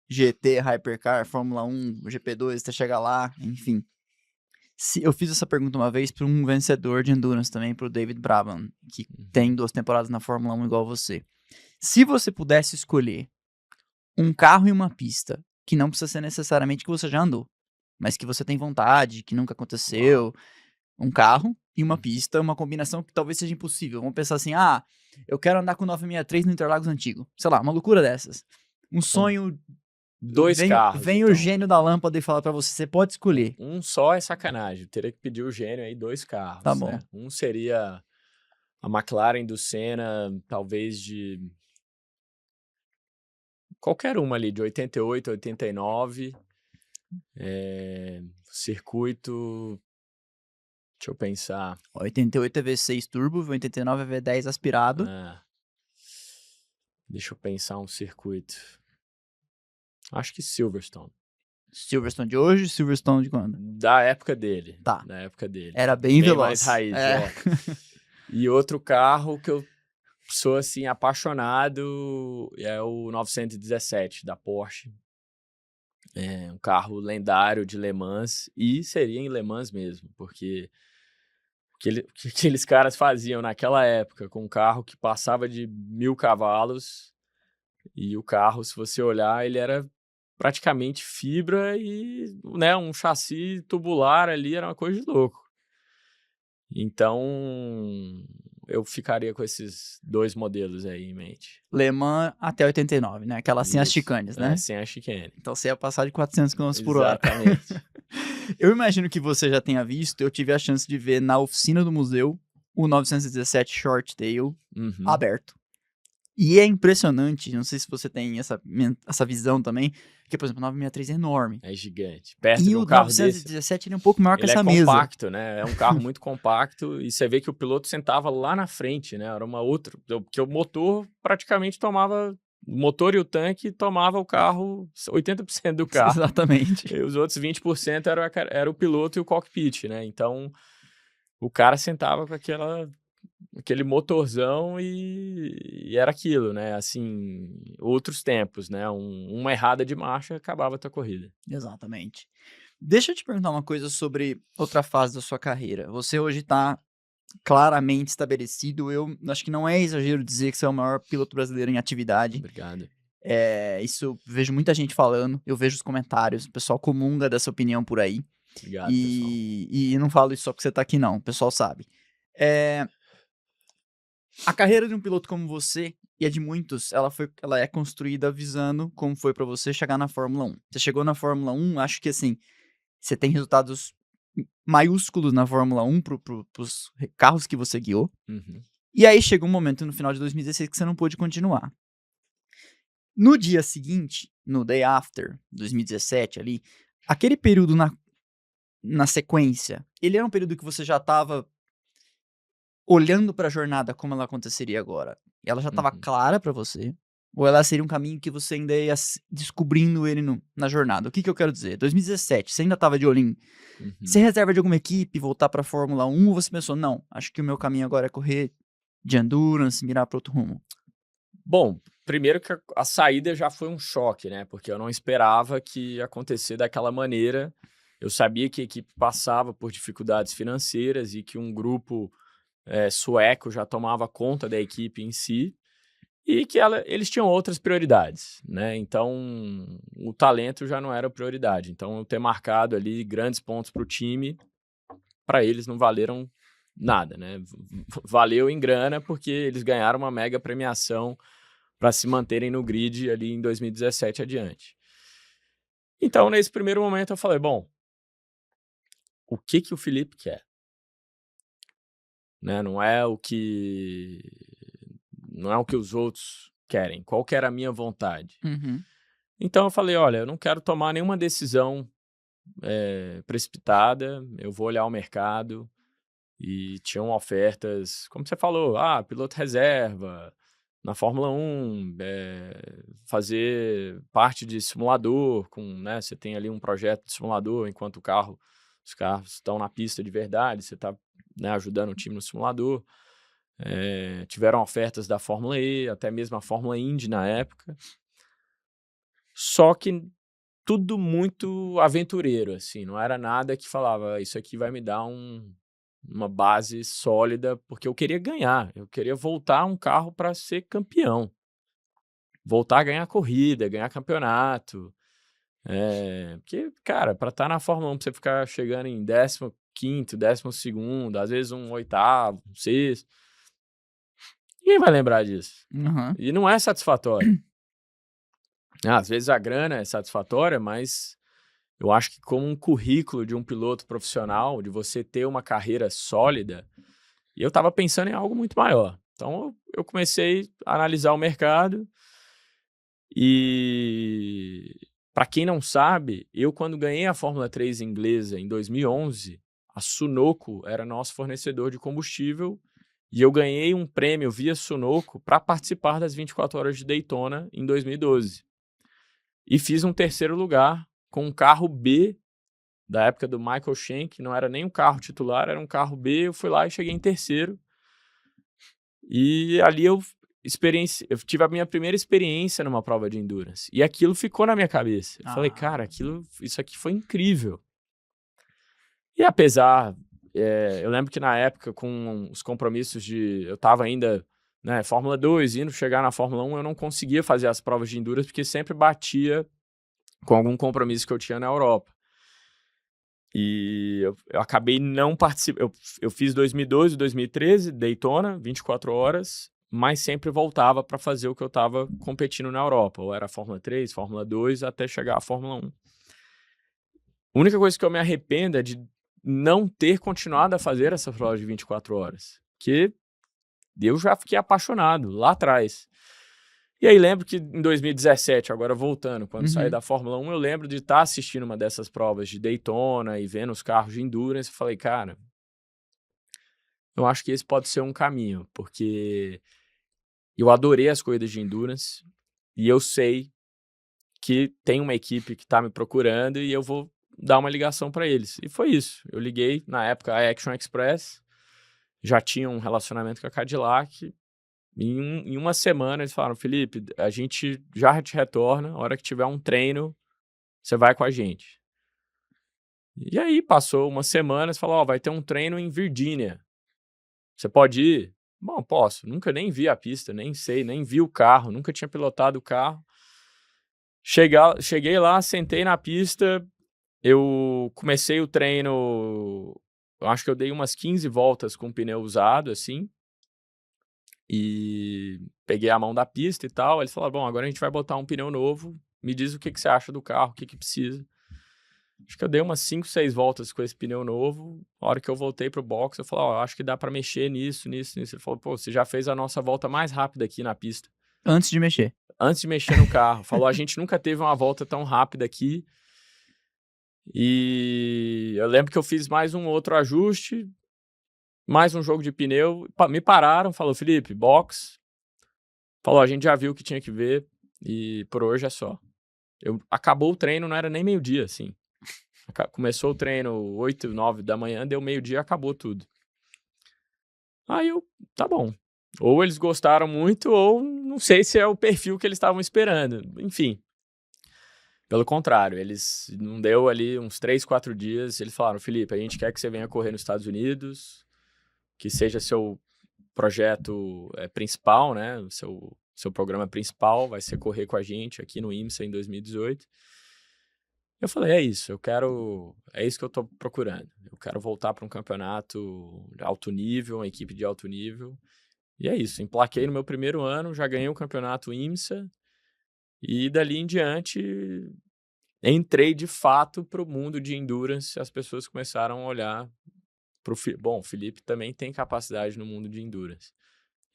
GT, Hypercar, Fórmula 1, GP2, até chegar lá, enfim. Eu fiz essa pergunta uma vez para um vencedor de Endurance também, para o David Brabham, que tem 2 temporadas na Fórmula 1 igual você. Se você pudesse escolher um carro e uma pista, que não precisa ser necessariamente que você já andou, mas que você tem vontade, que nunca aconteceu, um carro e uma pista, uma combinação que talvez seja impossível. Vamos pensar assim, eu quero andar com o 963 no Interlagos antigo. Sei lá, uma loucura dessas. Um sonho... 2 carros. Vem então. o gênio da lâmpada e fala pra você pode escolher. Um só é sacanagem. Teria que pedir o gênio aí 2 carros. Tá bom. Né? Um seria a McLaren do Senna, talvez de qualquer uma ali, de 88, 89. Circuito. Deixa eu pensar. 88 é V6 turbo, 89 é V10 aspirado. Deixa eu pensar um circuito. Acho que Silverstone. Silverstone de hoje, Silverstone de quando? Da época dele. Tá. Da época dele. Era bem veloz. Mais raiz, E outro carro que eu sou, assim, apaixonado é o 917 da Porsche. É um carro lendário de Le Mans. E seria em Le Mans mesmo, porque o que aqueles caras faziam naquela época com um carro que passava de 1000 cavalos e o carro, se você olhar, ele era praticamente fibra e, né, um chassi tubular ali, era uma coisa de louco. Então, eu ficaria com esses 2 modelos aí em mente. Le Mans até 89, né? Aquela sem as chicanes, né? Sem a chicane. Então você ia passar de 400 km por hora. Exatamente. Eu imagino que você já tenha visto, eu tive a chance de ver na oficina do museu o 917 Short Tail aberto. E é impressionante, não sei se você tem essa visão também, que, por exemplo, o 963 é enorme. É gigante. Perto E de um o carro 917 ele é um pouco maior que essa mesa. Ele é compacto, né? É um carro muito compacto e você vê que o piloto sentava lá na frente, né? Era uma outra, porque o motor praticamente tomava, o motor e o tanque tomava o carro, 80% do carro. Exatamente. E os outros 20% era o piloto e o cockpit, né? Então, o cara sentava com aquele motorzão e era aquilo, né? Assim, outros tempos, né? Uma errada de marcha acabava a tua corrida. Exatamente. Deixa eu te perguntar uma coisa sobre outra fase da sua carreira. Você hoje está claramente estabelecido. Eu acho que não é exagero dizer que você é o maior piloto brasileiro em atividade. Obrigado. Isso eu vejo muita gente falando, eu vejo os comentários, o pessoal comunga dessa opinião por aí. Obrigado, pessoal. E não falo isso só porque você tá aqui, não. O pessoal sabe. A carreira de um piloto como você, e a de muitos, ela é construída visando como foi pra você chegar na Fórmula 1. Você chegou na Fórmula 1, acho que assim, você tem resultados maiúsculos na Fórmula 1 pros carros que você guiou. E aí chegou um momento no final de 2016 que você não pôde continuar. No dia seguinte, no day after, 2017 ali, aquele período na sequência, ele era um período que você já estava olhando para a jornada como ela aconteceria agora. Ela já estava clara para você? Ou ela seria um caminho que você ainda ia descobrindo ele na jornada? O que eu quero dizer? 2017, você ainda estava de olhinho. Você reserva de alguma equipe, voltar para a Fórmula 1, ou você pensou, não, acho que o meu caminho agora é correr de endurance, mirar para outro rumo? Bom, primeiro que a saída já foi um choque, né? Porque eu não esperava que ia acontecer daquela maneira. Eu sabia que a equipe passava por dificuldades financeiras e que um grupo sueco já tomava conta da equipe em si e que eles tinham outras prioridades, né? Então, o talento já não era prioridade. Então, eu ter marcado ali grandes pontos para o time, para eles não valeram nada, né? Valeu em grana porque eles ganharam uma mega premiação para se manterem no grid ali em 2017 adiante. Então, nesse primeiro momento, eu falei, bom, o que o Felipe quer? Né? Não é o que os outros querem. Qual que era a minha vontade? Então, eu falei, olha, eu não quero tomar nenhuma decisão precipitada, eu vou olhar o mercado e tinham ofertas, como você falou, piloto reserva, na Fórmula 1, fazer parte de simulador, né, você tem ali um projeto de simulador, enquanto os carros estão na pista de verdade, você está, né, ajudando o time no simulador. Tiveram ofertas da Fórmula E, até mesmo a Fórmula Indy na época. Só que tudo muito aventureiro, assim, não era nada que falava, isso aqui vai me dar uma base sólida, porque eu queria ganhar, eu queria voltar um carro para ser campeão, voltar a ganhar corrida, ganhar campeonato, porque, cara, para estar na Fórmula 1, pra você ficar chegando em 15º, 12º, às vezes um 8º, 6º, ninguém vai lembrar disso, Uhum. e não é satisfatório. Às vezes a grana é satisfatória, mas eu acho que como um currículo de um piloto profissional, de você ter uma carreira sólida, e eu estava pensando em algo muito maior. Então eu comecei a analisar o mercado e, para quem não sabe, eu quando ganhei a Fórmula 3 inglesa em 2011, a Sunoco era nosso fornecedor de combustível e eu ganhei um prêmio via Sunoco para participar das 24 horas de Daytona em 2012. E fiz um 3º lugar com um carro B da época do Michael Shank, não era nem um carro titular, era um carro B, eu fui lá e cheguei em 3º. E ali eu tive a minha primeira experiência numa prova de endurance. E aquilo ficou na minha cabeça. Eu falei, cara, isso aqui foi incrível. E apesar, eu lembro que na época, com os compromissos eu tava ainda, né, Fórmula 2, indo chegar na Fórmula 1, eu não conseguia fazer as provas de endurance, porque sempre batia com algum compromisso que eu tinha na Europa. E eu acabei não participando. Eu fiz 2012, 2013, Daytona, 24 horas, mas sempre voltava para fazer o que eu estava competindo na Europa. Ou era Fórmula 3, Fórmula 2, até chegar à Fórmula 1. A única coisa que eu me arrependo é de não ter continuado a fazer essa prova de 24 horas. Porque eu já fiquei apaixonado lá atrás. E aí lembro que em 2017, agora voltando, quando saí da Fórmula 1, eu lembro de estar assistindo uma dessas provas de Daytona e vendo os carros de endurance, eu falei, cara, eu acho que esse pode ser um caminho, porque eu adorei as corridas de endurance e eu sei que tem uma equipe que está me procurando e eu vou dar uma ligação para eles. E foi isso. Eu liguei, na época, a Action Express, já tinha um relacionamento com a Cadillac. Em uma semana eles falaram, Felipe, a gente já te retorna, a hora que tiver um treino, você vai com a gente. E aí passou uma semana, eles falaram, vai ter um treino em Virgínia. Você pode ir? Bom, posso. Nunca nem vi a pista, nem sei, nem vi o carro, nunca tinha pilotado o carro. Cheguei lá, sentei na pista, eu comecei o treino, eu acho que eu dei umas 15 voltas com o pneu usado, assim, e peguei a mão da pista e tal. Eles falaram, bom, agora a gente vai botar um pneu novo, me diz o que você acha do carro, o que precisa. Acho que eu dei umas 5, 6 voltas com esse pneu novo. A hora que eu voltei pro box, eu falei, acho que dá pra mexer nisso. Ele falou, pô, você já fez a nossa volta mais rápida aqui na pista. Antes de mexer. Antes de mexer no carro. Falou, a gente nunca teve uma volta tão rápida aqui. E eu lembro que eu fiz mais um outro ajuste, mais um jogo de pneu. Me pararam, falou, Felipe, box. Falou, a gente já viu o que tinha que ver e por hoje é só. Acabou o treino, não era nem meio-dia, assim. Começou o treino 8, 9 da manhã, deu meio-dia, acabou tudo. Aí tá bom. Ou eles gostaram muito, ou não sei se é o perfil que eles estavam esperando. Enfim. Pelo contrário, eles não deu ali uns 3, 4 dias, eles falaram, Felipe, a gente quer que você venha correr nos Estados Unidos, que seja seu projeto principal, né? O seu programa principal vai ser correr com a gente aqui no IMSA em 2018. Eu falei, é isso que eu tô procurando. Eu quero voltar para um campeonato de alto nível, uma equipe de alto nível. E é isso, emplaquei no meu primeiro ano, já ganhei o campeonato IMSA e dali em diante entrei de fato para o mundo de endurance. As pessoas começaram a olhar para o Felipe também tem capacidade no mundo de endurance.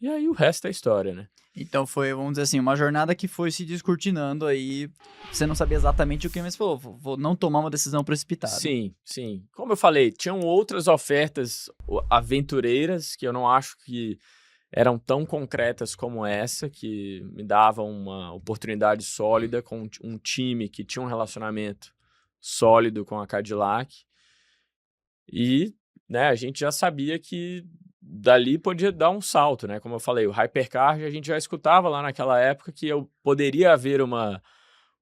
E aí o resto é história, né? Então foi, vamos dizer assim, uma jornada que foi se descortinando aí, você não sabia exatamente o que, mas falou, vou não tomar uma decisão precipitada. Sim, sim. Como eu falei, tinham outras ofertas aventureiras que eu não acho que eram tão concretas como essa, que me davam uma oportunidade sólida com um time que tinha um relacionamento sólido com a Cadillac. E, né, a gente já sabia que dali podia dar um salto, né? Como eu falei, o Hypercar a gente já escutava lá naquela época que poderia haver uma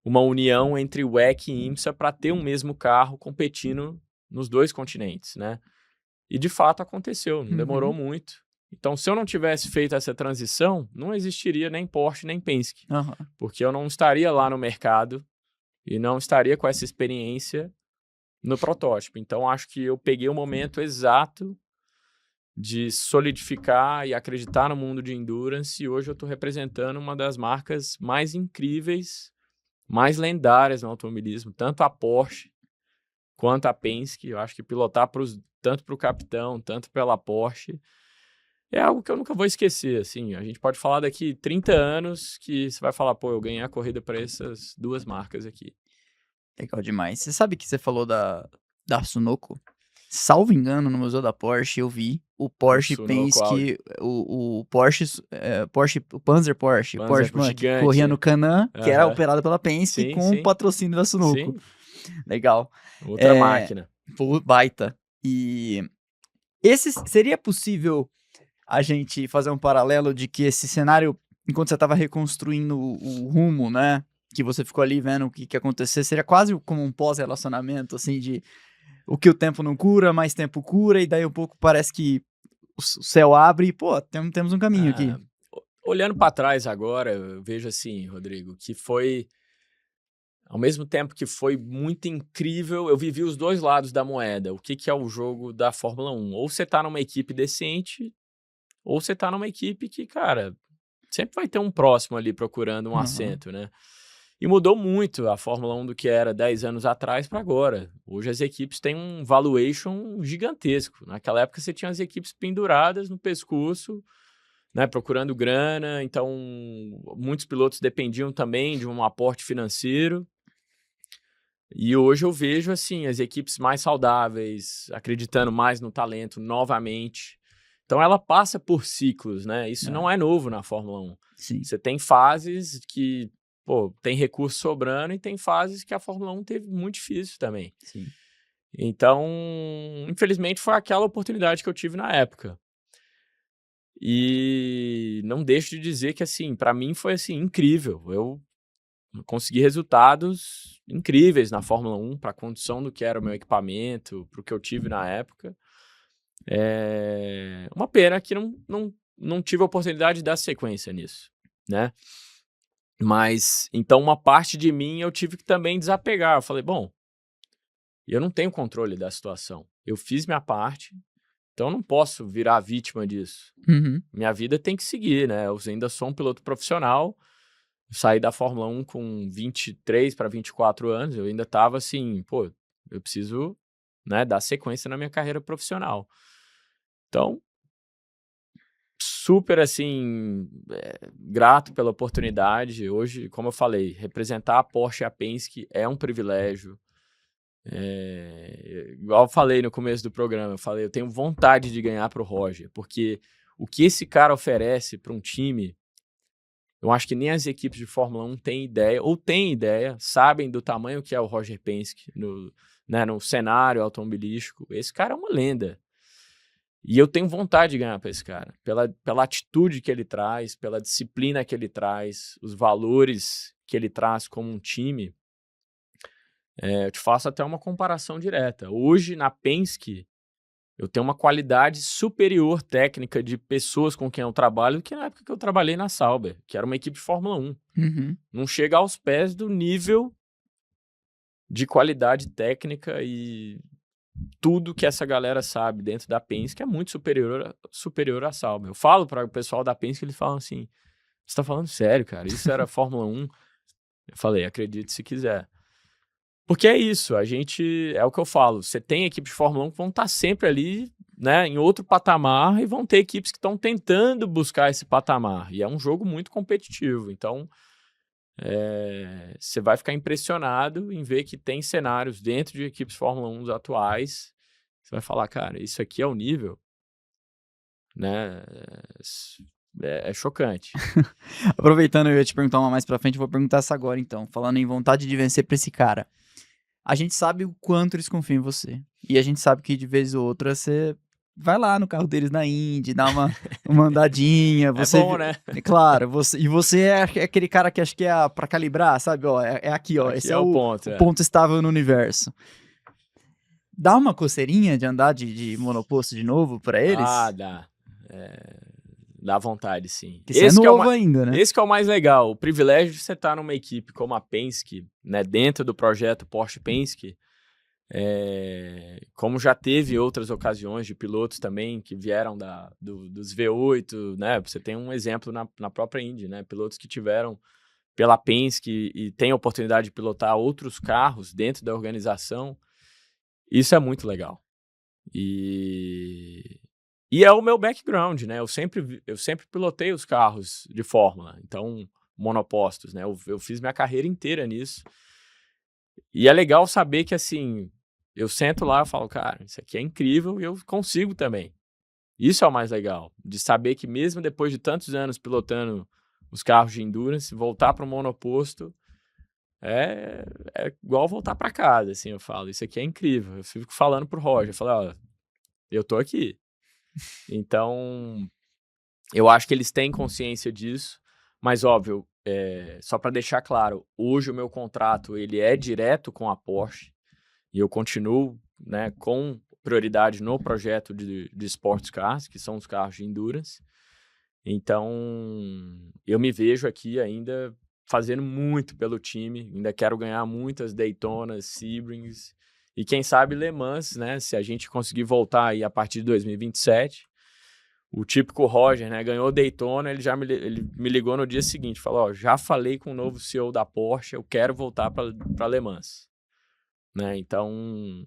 união entre o WEC e IMSA para ter um mesmo carro competindo nos 2 continentes, né? E de fato aconteceu, não demorou muito. Então, se eu não tivesse feito essa transição, não existiria nem Porsche nem Penske, porque eu não estaria lá no mercado e não estaria com essa experiência no protótipo. Então, acho que eu peguei o momento exato de solidificar e acreditar no mundo de endurance, e hoje eu estou representando uma das marcas mais incríveis, mais lendárias no automobilismo, tanto a Porsche quanto a Penske. Eu acho que pilotar tanto para o capitão, tanto pela Porsche, é algo que eu nunca vou esquecer. Assim, a gente pode falar daqui 30 anos que você vai falar, pô, eu ganhei a corrida para essas 2 marcas aqui. Legal demais. Você sabe que você falou da Sunoco? Salvo engano, no Museu da Porsche, eu vi o Porsche Penske, o Porsche, o Panzer Porsche que corria no Canam, que era operado pela Penske com o patrocínio da Sunoco. Legal. Outra máquina. Baita. E seria possível a gente fazer um paralelo de que esse cenário, enquanto você estava reconstruindo o rumo, né, que você ficou ali vendo o que ia acontecer, seria quase como um pós-relacionamento, assim, de o que o tempo não cura, mais tempo cura, e daí um pouco parece que o céu abre e, pô, temos um caminho aqui. Olhando para trás agora, eu vejo assim, Rodrigo, que foi, ao mesmo tempo que foi muito incrível, eu vivi os 2 lados da moeda. O que é o jogo da Fórmula 1? Ou você tá numa equipe decente, ou você tá numa equipe que, cara, sempre vai ter um próximo ali procurando um assento, né? E mudou muito a Fórmula 1 do que era 10 anos atrás para agora. Hoje as equipes têm um valuation gigantesco. Naquela época você tinha as equipes penduradas no pescoço, né, procurando grana. Então, muitos pilotos dependiam também de um aporte financeiro. E hoje eu vejo, assim, as equipes mais saudáveis, acreditando mais no talento novamente. Então, ela passa por ciclos, né? Isso não é novo na Fórmula 1. Sim. Você tem fases que, pô, tem recurso sobrando, e tem fases que a Fórmula 1 teve muito difícil também. Sim. Então, infelizmente, foi aquela oportunidade que eu tive na época. E não deixo de dizer que, assim, para mim foi, assim, incrível. Eu consegui resultados incríveis na Fórmula 1 para a condição do que era o meu equipamento, para o que eu tive na época. É uma pena que não tive a oportunidade de dar sequência nisso, né? Mas, então, uma parte de mim eu tive que também desapegar. Eu falei, bom, eu não tenho controle da situação. Eu fiz minha parte, então eu não posso virar vítima disso. Minha vida tem que seguir, né? Eu ainda sou um piloto profissional. Eu saí da Fórmula 1 com 23 para 24 anos. Eu ainda estava assim, pô, eu preciso, né, dar sequência na minha carreira profissional. Então, super, assim, grato pela oportunidade. Hoje, como eu falei, representar a Porsche e a Penske é um privilégio. Igual eu falei no começo do programa, eu tenho vontade de ganhar para o Roger, porque o que esse cara oferece para um time, eu acho que nem as equipes de Fórmula 1 têm ideia, ou têm ideia, sabem do tamanho que é o Roger Penske no cenário automobilístico. Esse cara é uma lenda. E eu tenho vontade de ganhar para esse cara, pela atitude que ele traz, pela disciplina que ele traz, os valores que ele traz como um time. Eu te faço até uma comparação direta. Hoje, na Penske, eu tenho uma qualidade superior técnica de pessoas com quem eu trabalho do que na época que eu trabalhei na Sauber, que era uma equipe de Fórmula 1. Não chega aos pés do nível de qualidade técnica e tudo que essa galera sabe dentro da Penske é muito superior à Sauber. Eu falo para o pessoal da Penske, eles falam assim, você tá falando sério, cara? Isso era Fórmula 1? Eu falei, acredite se quiser. Porque é isso, é o que eu falo, você tem equipe de Fórmula 1 que vão estar sempre ali né, em outro patamar e vão ter equipes que estão tentando buscar esse patamar. E é um jogo muito competitivo. Então, você vai ficar impressionado em ver que tem cenários dentro de equipes Fórmula 1 atuais. Você vai falar, cara, isso aqui é o nível, né? É chocante. Aproveitando, eu ia te perguntar uma mais pra frente, eu vou perguntar essa agora, então. Falando em vontade de vencer pra esse cara. A gente sabe o quanto eles confiam em você. E a gente sabe que de vez ou outra você vai lá no carro deles na Indy, dá uma andadinha. Você, É bom, né? É claro, você é aquele cara que acho que é pra calibrar, sabe? Ó, é aqui, ó. Aqui Esse é o ponto. o ponto estável no universo. Dá uma coceirinha de andar de monoposto de novo pra eles? Ah, dá. Dá vontade, sim. Que você é novo ainda, né? Esse que é o mais legal. O privilégio de você estar numa equipe como a Penske, né, dentro do projeto Porsche Penske, como já teve outras ocasiões de pilotos também que vieram dos V8, né? Você tem um exemplo na própria Indy, né? Pilotos que tiveram pela Penske e têm a oportunidade de pilotar outros carros dentro da organização. Isso é muito legal. E é o meu background, né? Eu sempre pilotei os carros de Fórmula, então, monopostos, né? Eu fiz minha carreira inteira nisso. E é legal saber que, assim, eu sento lá e falo, cara, isso aqui é incrível e eu consigo também. Isso é o mais legal, de saber que mesmo depois de tantos anos pilotando os carros de endurance, voltar para o monoposto é igual voltar para casa, assim, eu falo, isso aqui é incrível. Eu fico falando pro Roger, eu falo, ó, eu tô aqui. Então, eu acho que eles têm consciência disso, mas óbvio, só para deixar claro, hoje o meu contrato ele é direto com a Porsche e eu continuo, né, com prioridade no projeto de Sports Cars, que são os carros de endurance. Então, eu me vejo aqui ainda fazendo muito pelo time, ainda quero ganhar muitas Daytonas, Sebrings e quem sabe Le Mans, né, se a gente conseguir voltar aí a partir de 2027. O típico Roger, né, ganhou Daytona, ele me ligou no dia seguinte, falou, ó, já falei com o novo CEO da Porsche, eu quero voltar para Le Mans, né? Então,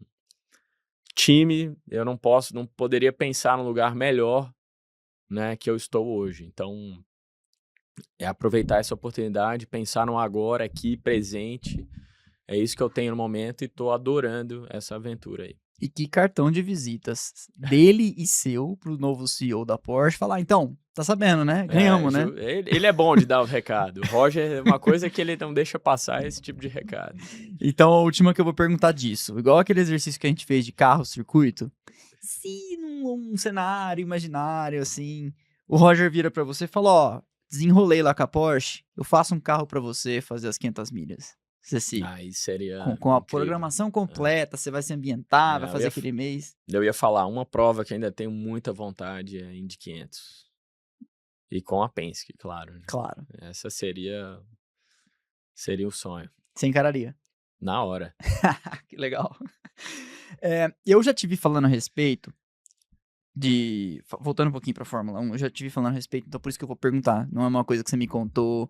time, eu não poderia pensar num lugar melhor, né, que eu estou hoje. Então, aproveitar essa oportunidade, pensar no agora, aqui, presente. É isso que eu tenho no momento e estou adorando essa aventura aí. E que cartão de visitas dele e seu pro novo CEO da Porsche. Falar, então, tá sabendo, né? Ganhamos, né? Ele é bom de dar o recado. O Roger é uma coisa que ele não deixa passar esse tipo de recado. Então, a última que eu vou perguntar disso. Igual aquele exercício que a gente fez de carro, circuito. Se num cenário imaginário, assim, o Roger vira pra você e fala, ó, desenrolei lá com a Porsche, eu faço um carro pra você fazer as 500 milhas. Você Aí seria com a incrível. programação completa, você vai se ambientar, vai fazer eu aquele mês. Eu ia falar, uma prova que ainda tenho muita vontade é Indy 500. E com a Penske, claro. Né? Claro. Essa seria o sonho. Você encararia. Na hora. Que legal. Eu já tive falando a respeito voltando um pouquinho pra Fórmula 1, eu já tive falando a respeito, então por isso que eu vou perguntar. Não é uma coisa que você me contou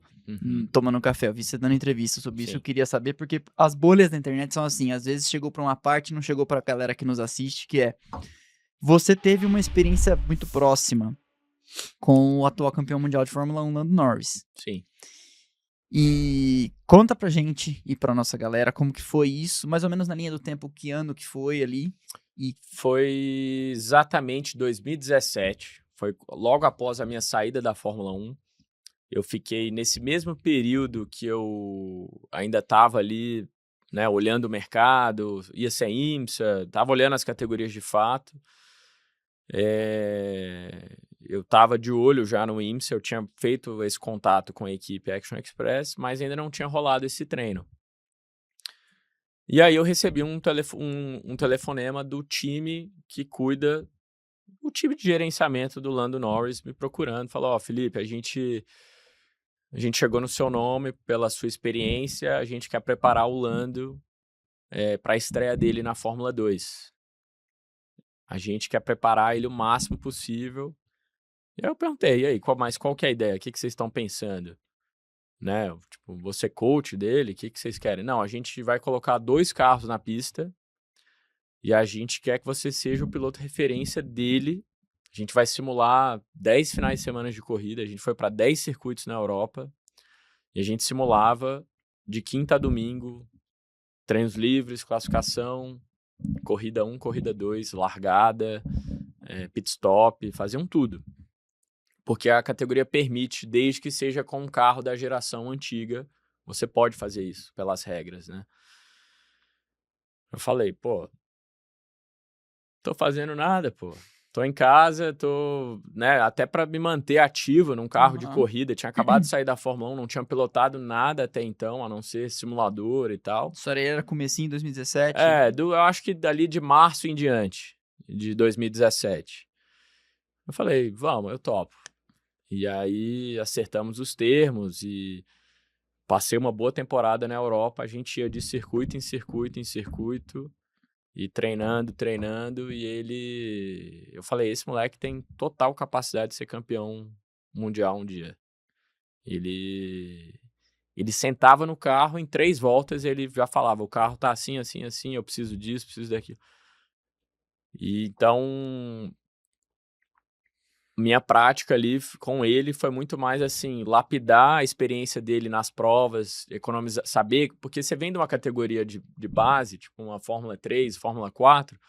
tomando café. Eu vi você dando entrevista sobre isso. Eu queria saber, porque as bolhas da internet são assim. Às vezes chegou pra uma parte e não chegou pra galera que nos assiste, que é... Você teve uma experiência muito próxima com o atual campeão mundial de Fórmula 1, Lando Norris. Sim. E conta pra gente e pra nossa galera como que foi isso, mais ou menos na linha do tempo, que ano que foi ali. Foi exatamente 2017, foi logo após a minha saída da Fórmula 1. Eu fiquei nesse mesmo período que eu ainda estava ali, né, olhando o mercado, ia ser IMSA, estava olhando as categorias de fato. Eu estava de olho já no IMSA, eu tinha feito esse contato com a equipe Action Express, mas ainda não tinha rolado esse treino. E aí eu recebi um telefonema do time que cuida, o time de gerenciamento do Lando Norris, me procurando, falou, ó, Felipe, a gente chegou no seu nome pela sua experiência, a gente quer preparar o Lando para a estreia dele na Fórmula 2. A gente quer preparar ele o máximo possível. E aí eu perguntei, e aí, qual que é a ideia? O que vocês estão pensando? Né? Tipo, você coach dele, o que vocês querem? Não, a gente vai colocar 2 carros na pista e a gente quer que você seja o piloto referência dele. A gente vai simular 10 finais de semana de corrida, a gente foi para 10 circuitos na Europa, e a gente simulava de quinta a domingo, treinos livres, classificação, corrida 1, corrida 2, largada, pit stop, faziam tudo. Porque a categoria permite, desde que seja com um carro da geração antiga, você pode fazer isso, pelas regras, né? Eu falei, pô, tô fazendo nada, pô. Tô em casa, tô, né, até para me manter ativo num carro de corrida. Tinha acabado de sair da Fórmula 1, não tinha pilotado nada até então, a não ser simulador e tal. Isso aí era comecinho em 2017? Eu acho que dali de março em diante, de 2017. Eu falei, vamos, eu topo. E aí acertamos os termos e passei uma boa temporada na Europa. A gente ia de circuito em circuito em circuito. E treinando, e eu falei, esse moleque tem total capacidade de ser campeão mundial um dia. Ele sentava no carro, em 3 voltas ele já falava, o carro tá assim, assim, assim, eu preciso disso, preciso daquilo. E então, minha prática ali com ele foi muito mais assim, lapidar a experiência dele nas provas, economizar, saber, porque você vem de uma categoria de base, tipo uma Fórmula 3, Fórmula 4,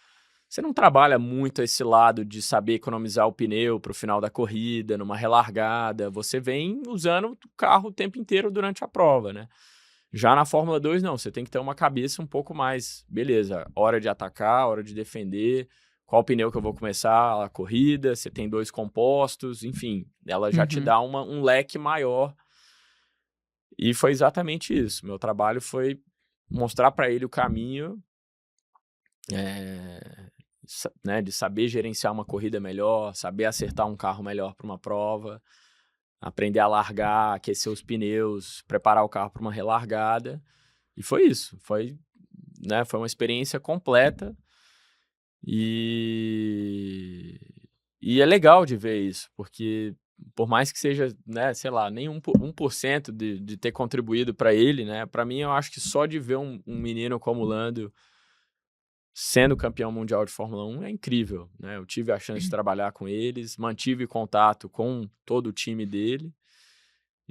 você não trabalha muito esse lado de saber economizar o pneu para o final da corrida, numa relargada, você vem usando o carro o tempo inteiro durante a prova, né? Já na Fórmula 2, não, você tem que ter uma cabeça um pouco mais, beleza, hora de atacar, hora de defender, qual pneu que eu vou começar a corrida, você tem 2 compostos, enfim, ela já te dá um leque maior. E foi exatamente isso. Meu trabalho foi mostrar para ele o caminho, né, de saber gerenciar uma corrida melhor, saber acertar um carro melhor para uma prova, aprender a largar, aquecer os pneus, preparar o carro para uma relargada. E foi isso. Foi uma experiência completa. E é legal de ver isso, porque por mais que seja, né, sei lá, nem 1% de ter contribuído para ele, né, para mim eu acho que só de ver um menino como o Lando sendo campeão mundial de Fórmula 1 é incrível, né? Eu tive a chance de trabalhar com eles, mantive contato com todo o time dele,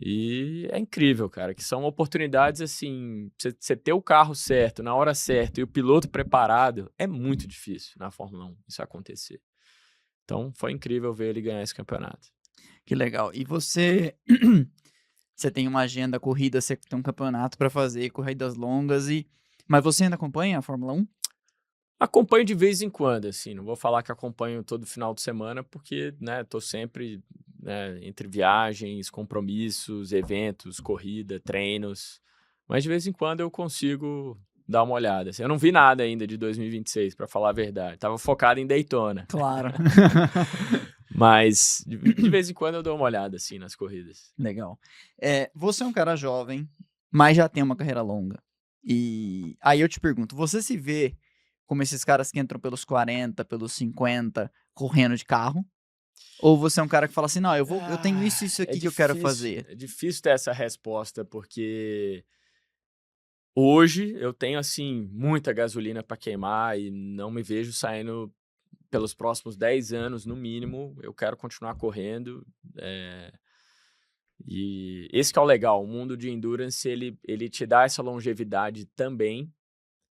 e é incrível, cara, que são oportunidades assim, você ter o carro certo, na hora certa, e o piloto preparado, é muito difícil na Fórmula 1 isso acontecer. Então, foi incrível ver ele ganhar esse campeonato. Que legal. E você você tem uma agenda corrida, você tem um campeonato para fazer, corridas longas, mas você ainda acompanha a Fórmula 1? Acompanho de vez em quando, assim, não vou falar que acompanho todo final de semana, porque, né, tô sempre, né, entre viagens, compromissos, eventos, corrida, treinos, mas de vez em quando eu consigo dar uma olhada. Assim, eu não vi nada ainda de 2026, para falar a verdade. Tava focado em Daytona. Claro. Mas de vez em quando eu dou uma olhada, assim, nas corridas. Legal. Você é um cara jovem, mas já tem uma carreira longa. E aí eu te pergunto, você se vê como esses caras que entram pelos 40, pelos 50, correndo de carro? Ou você é um cara que fala assim, não, eu tenho isso aqui que eu quero fazer? É difícil ter essa resposta, porque hoje eu tenho, assim, muita gasolina para queimar e não me vejo saindo pelos próximos 10 anos, no mínimo. Eu quero continuar correndo. E esse que é o legal, o mundo de endurance, ele te dá essa longevidade também,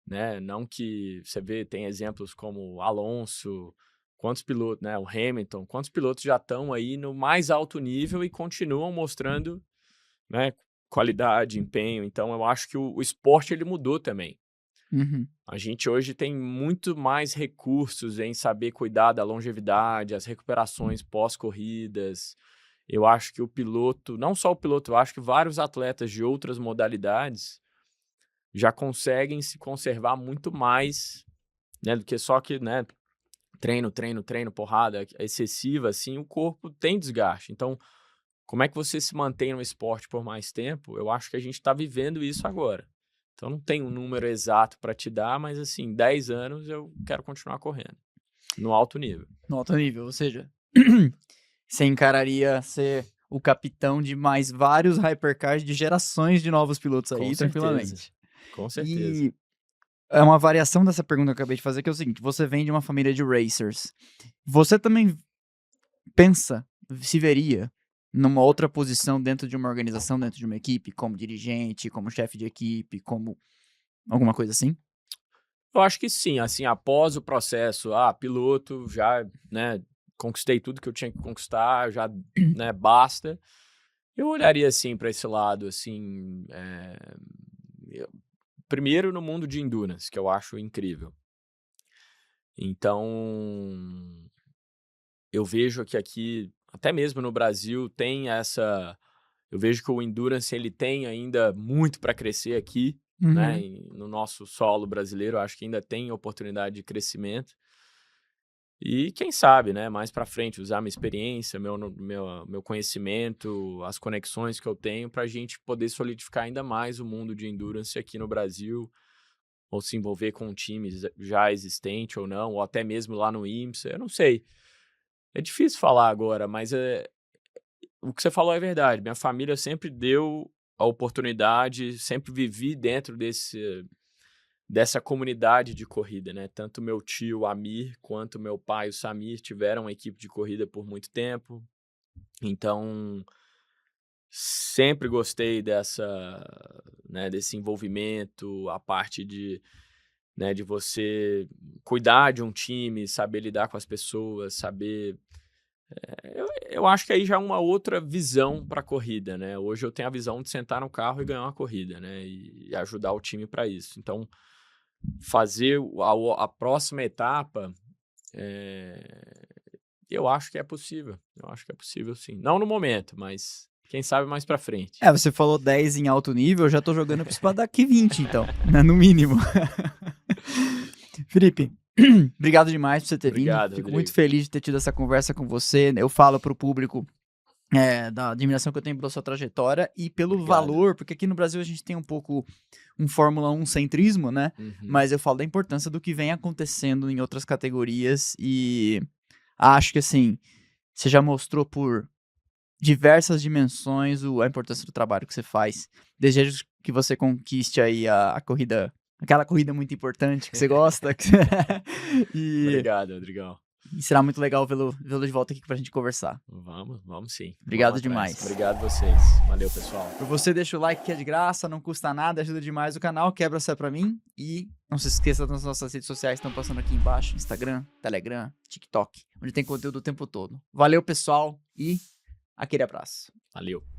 né? Não que você vê, tem exemplos como Alonso, quantos pilotos, né? O Hamilton, quantos pilotos já estão aí no mais alto nível e continuam mostrando, né, qualidade, empenho. Então eu acho que o esporte ele mudou também. A gente hoje tem muito mais recursos em saber cuidar da longevidade, as recuperações pós-corridas. Eu acho que o piloto, não só o piloto, eu acho que vários atletas de outras modalidades já conseguem se conservar muito mais, né, do que só que, né, treino, porrada excessiva, assim, o corpo tem desgaste. Então, como é que você se mantém no esporte por mais tempo? Eu acho que a gente está vivendo isso agora. Então, não tem um número exato para te dar, mas, assim, 10 anos eu quero continuar correndo, no alto nível. No alto nível, ou seja, você encararia ser o capitão de mais vários hypercars de gerações de novos pilotos aí, tranquilamente. Com certeza. É uma variação dessa pergunta que eu acabei de fazer, que é o seguinte: você vem de uma família de racers. Você também pensa, se veria numa outra posição dentro de uma organização, dentro de uma equipe, como dirigente, como chefe de equipe, como alguma coisa assim? Eu acho que sim, assim, após o processo, piloto, já, né, conquistei tudo que eu tinha que conquistar, já, né, basta. Eu olharia, assim, para esse lado, assim, primeiro no mundo de endurance, que eu acho incrível. Então, eu vejo que aqui, até mesmo no Brasil, tem essa... Eu vejo que o endurance, ele tem ainda muito para crescer aqui, né, no nosso solo brasileiro, eu acho que ainda tem oportunidade de crescimento. E quem sabe, né, mais para frente, usar minha experiência, meu conhecimento, as conexões que eu tenho para a gente poder solidificar ainda mais o mundo de endurance aqui no Brasil, ou se envolver com um time já existente ou não, ou até mesmo lá no IMSA, eu não sei. É difícil falar agora, mas o que você falou é verdade. Minha família sempre deu a oportunidade, sempre vivi dentro dessa comunidade de corrida, né? Tanto meu tio, o Amir, quanto meu pai, o Samir, tiveram uma equipe de corrida por muito tempo. Então, sempre gostei né, desse envolvimento, a parte de, né, de você cuidar de um time, saber lidar com as pessoas, saber... Eu acho que aí já é uma outra visão para a corrida, né? Hoje eu tenho a visão de sentar no carro e ganhar uma corrida, né? E ajudar o time para isso. Então, fazer a próxima etapa, eu acho que é possível. Eu acho que é possível, sim. Não no momento, mas quem sabe mais pra frente. Você falou 10 em alto nível, eu já tô jogando pra daqui 20, então, né, no mínimo. Felipe, obrigado demais por você ter vindo. Obrigado, Fico Rodrigo. muito feliz de ter tido essa conversa com você. Eu falo pro público da admiração que eu tenho pela sua trajetória e pelo Obrigado. valor, porque aqui no Brasil a gente tem um pouco um Fórmula 1 centrismo, né? Mas eu falo da importância do que vem acontecendo em outras categorias e acho que, assim, você já mostrou por diversas dimensões a importância do trabalho que você faz. Desejo que você conquiste aí a corrida, aquela corrida muito importante que você gosta. Obrigado, Rodrigão. E será muito legal vê-lo de volta aqui pra gente conversar. Vamos sim. Obrigado Vamos atrás. demais. Obrigado vocês. Valeu, pessoal. Por você, deixa o like que é de graça, não custa nada, ajuda demais o canal, quebra essa pra mim. E não se esqueça das nossas redes sociais que estão passando aqui embaixo, Instagram, Telegram, TikTok, onde tem conteúdo o tempo todo. Valeu, pessoal, e aquele abraço. Valeu.